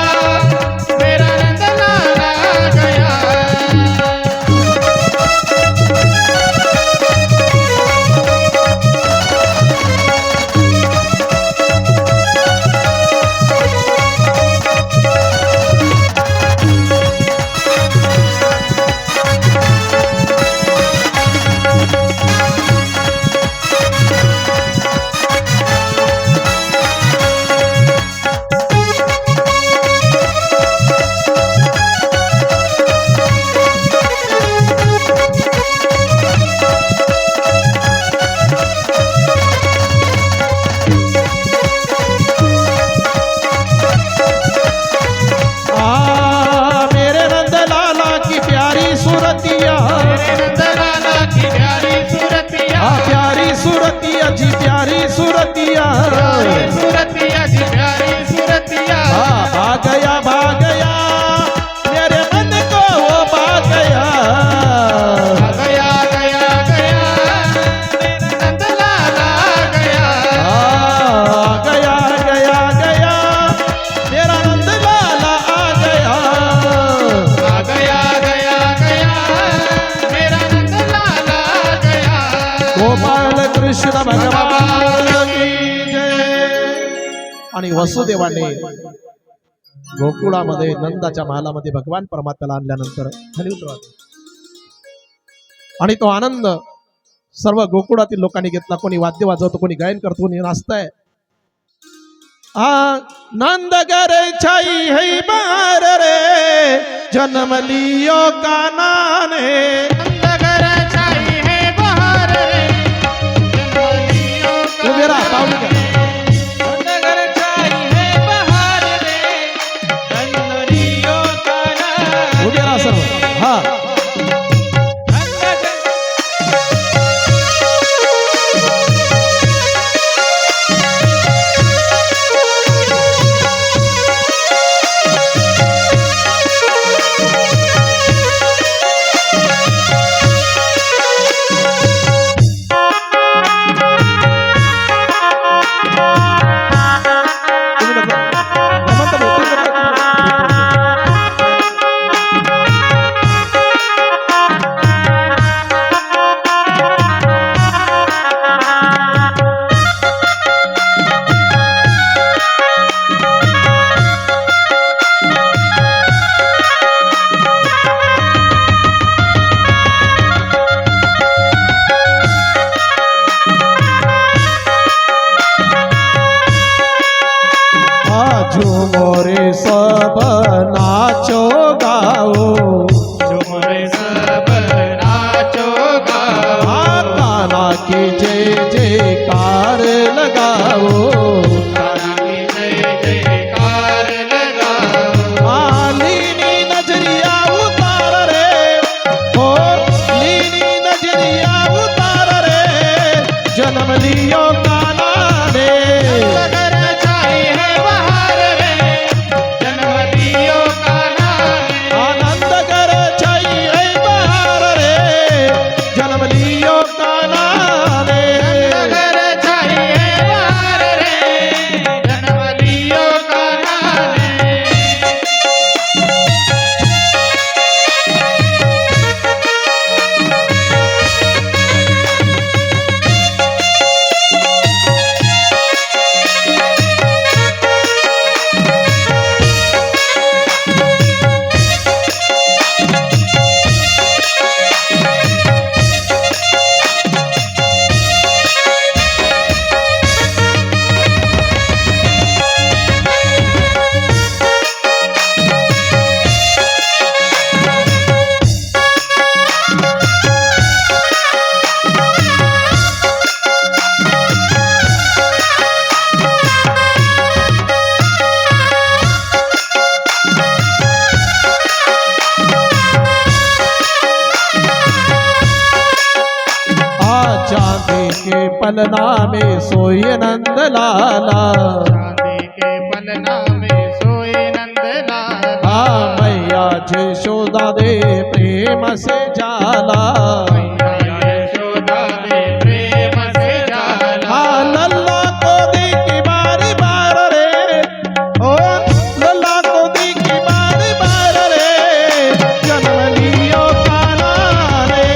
आणि वसुदेवाने गोकुळामध्ये नंदाच्या महालामध्ये भगवान परमात्म्याला आणल्यानंतर खाली उतरवा. आणि तो आनंद सर्व गोकुळातील लोकांनी घेतला. कोणी वाद्य वाजवतो, कोणी गायन करतो, कोणी नाचताय. नंद करे छाई है बार रे जन्म लियो कानाने. नगर छाई है बहार रे जन्म लियो उभे राहा, पाऊल घ्या. नगर छाई है बहार रे जन्म लियो काना. उभे राहा सर्व. हा झूमो रे सब नाचो गाओ. झूम रे सब नाचो गाओ. काना की जय जयकार लगाओ. काना की जय जयकार लगाओ. लीनी नजरिया उतार रे, ओ लीनी नजरिया उतार रे जन्म लियो काना ने. नगर छाई है बहार रे जन्म लियो काना ने. आनंद कर छाई है बहार रे जन्म लियो काना ने. नगर छाई है बहार रे जन्म लियो काना ने. चांदी के पलना में सोए नंद लाला. चांदी के पलना में सोए नंद लाला. मैया यशोदा दे प्रेम से जाला. मैया यशोदा दे प्रेम से जाला. लल्ला को दी की बारी बार रे, ओ लल्ला को दी की बारी बार रे जन्म लियो काना रे.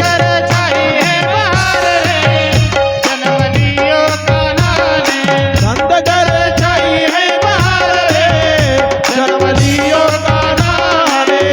नगर छाई है बहार रे जन्म लियो काना ने. नंद घर छाई है बहार रे जन्म लियो काना रे.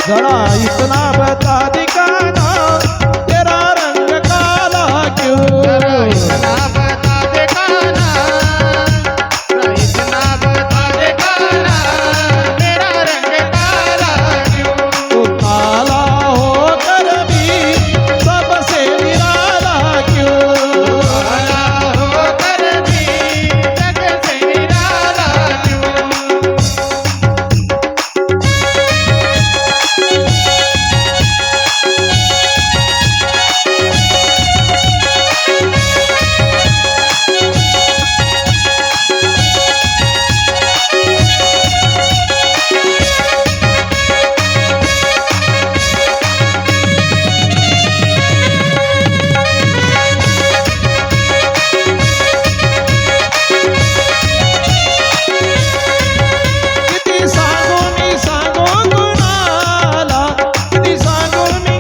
जरा इतना बता दिखाना तेरा रंग काला क्यों जरा इतना बता दे काना, जरा इतना बता दे काना, मेरा रंग काला क्यों? तू काला होकर भी सबसे निराला क्यों काला होकर भी जग से निराला क्यों? किती सांगू मी सांगू कुणाला किती सांगू मी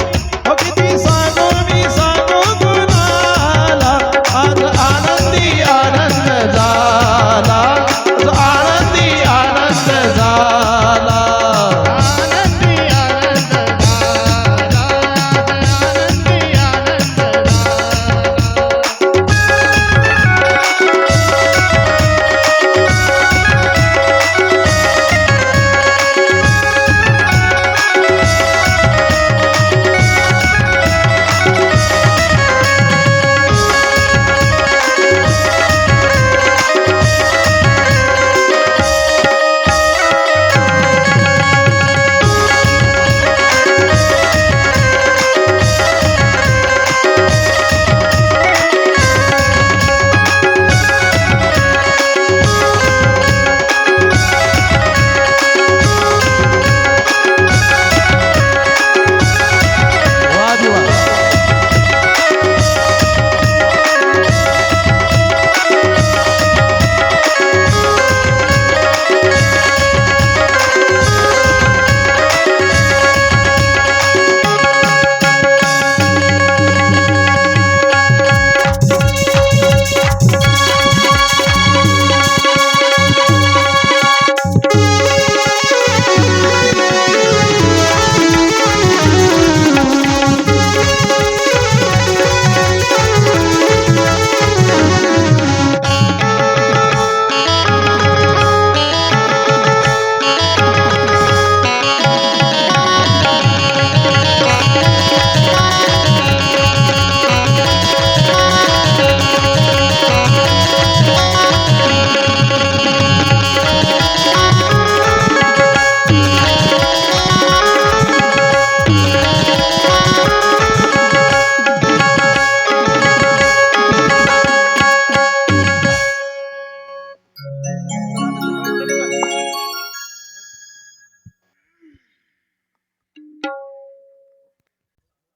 हो किती सांगू मी सांगू कुणाला आज आनंदी आनंद झाला आज आनंदी आनंद झाला आनंदी आनंद झाला, आनंदी आनंद झाला. वाह जी वाह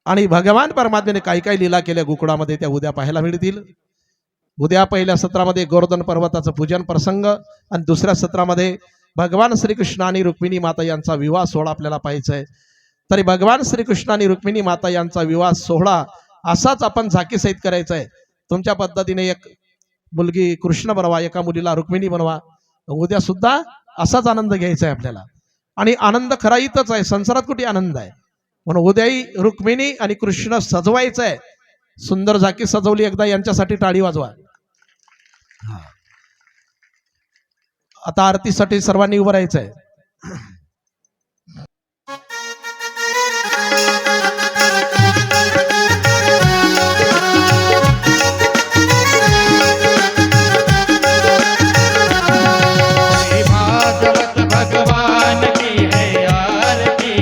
आणि भगवान परमात्म्याने काही काही लीला केल्या गोकुळामध्ये त्या उद्या पाहायला मिळतील. उद्या पहिल्या सत्रामध्ये गोवर्धन पर्वताचं पूजन प्रसंग आणि दुसऱ्या सत्रामध्ये भगवान श्रीकृष्ण आणि रुक्मिणी माता यांचा विवाह सोहळा आपल्याला पाहायचा आहे. तरी भगवान श्रीकृष्ण आणि रुक्मिणी माता यांचा विवाह सोहळा असाच आपण झाकीसहित करायचा आहे. तुमच्या पद्धतीने एक मुलगी कृष्ण बनवा, एका मुलीला रुक्मिणी बनवा. उद्या सुद्धा असाच आनंद घ्यायचा आहे आपल्याला. आणि आनंद खरा इथंच आहे, संसारात कुठे आनंद आहे. म्हणून उद्याही रुक्मिणी आणि कृष्ण सजवायचं आहे. सुंदर झाकी सजवली, एकदा यांच्यासाठी टाळी वाजवा. आता आरतीसाठी सर्वांनी उभं राहायचं आहे. श्री भागवत भगवान की है आरती,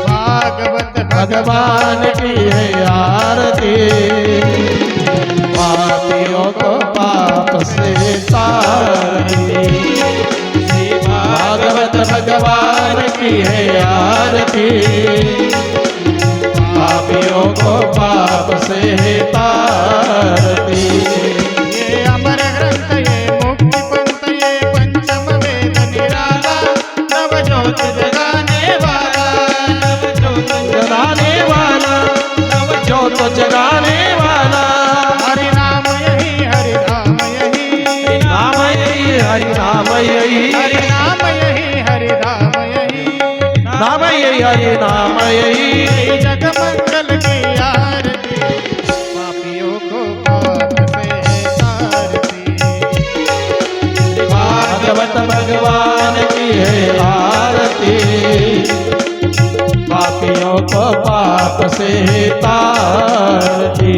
भागवत भगवान की है आरती, पापियों को पाप से तारती. श्री भागवत भगवान की है आरती, पापियों को पाप से तारती. ये अमर ग्रंथ, ये मुक्ति पंथ, ये पंचम वेद निराला, नवजोत जगाने वाला, नवजोत जगाने वाला, नवजोत जगाने वाला. हरि नाम यही, हरि नाम यही, नाम यही, हरि नाम यही, हरि नाम यही, हरि नाम यही. हरि नाम यही जग मंगल की आरती पापियों को पाप से तारती भागवत भगवान की है आरती पापियों को पाप से तारती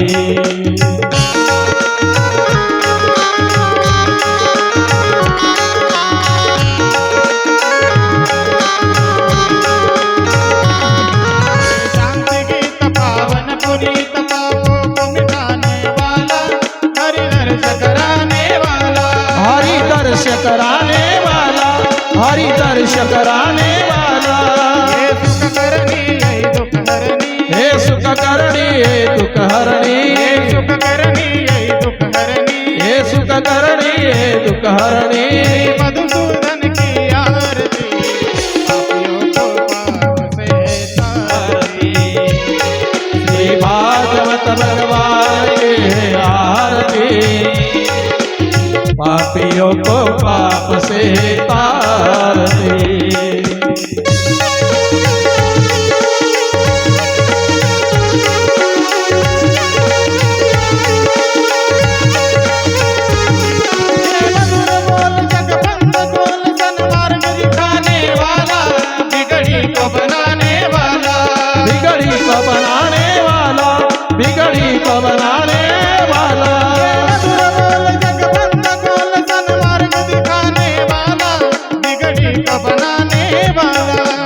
शांति गीत पावन पुनीत पापों को मिटाने वाला हरि दर्श कराने वाला हरि दर्श कराने वाला हरि दर्श कराने वाला हे सुख करनी यही दुख हरनी हे सुख करणी हे दुख हरणी हे सुख करनी यही दुख हरनी हे सुख करणी हे दुख हरणी मधुसूदन की आरती पापियों को पाप से तारती श्री भागवत भगवान की है आरती पापियों को पाप से तारती बिगड़ी को बनाने वाला बिगड़ी को बनाने वाला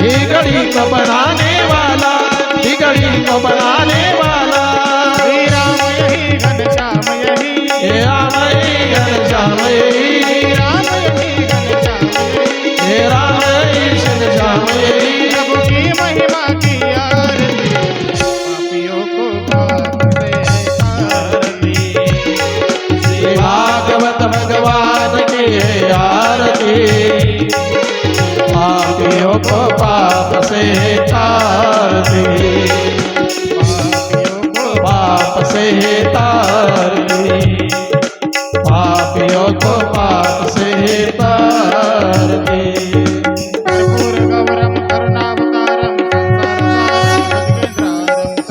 बिगड़ी को बनाने वाला बिगड़ी को बनाने वाला श्री राम यही घनश्याम यही हे राम यही घनश्याम यही श्री राम यही घनश्याम यही हे राम यही घनश्याम यही प्रभु की महिमा की आरती पापियों को पाप से तारती श्री भागवत भगवान की है आरती पापियों को पाप से तारती पापियों को पाप से तारती पापियों को पाप से तारती कर्पूर गौरम करुणावतारम संसारसारम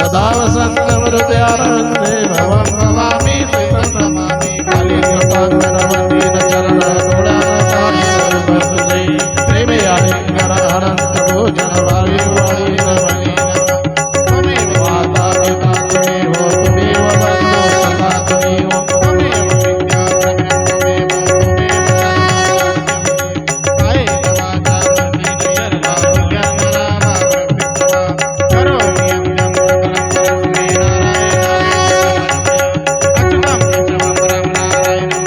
सदा वसन्तं हृदयानन्दे भवं भवामि श्रीतं नमामि कालीकृपाकरवन्दीन चरणतोडातानि सर्वभद्रै प्रेमे आलिङ्गनहरन्त भोजनवायुवायुरमणि त्वमेव माता पिता त्वमेव त्वमेव बन्धो सखा त्वमेव त्वमेव विद्या त्वमेव कायेन वाचा मनसेन सर्वाभ्यां करोमि यं सकलं परस्मै नारायणाय अच्युतं केशवं नारायणं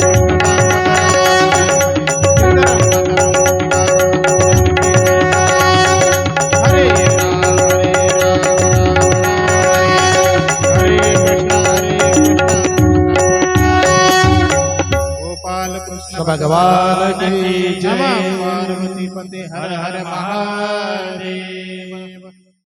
हरे राम हरे राम हरे कृष्ण गोपाल कृष्ण भगवान की जय। नमः पार्वती पते हर हर महादेव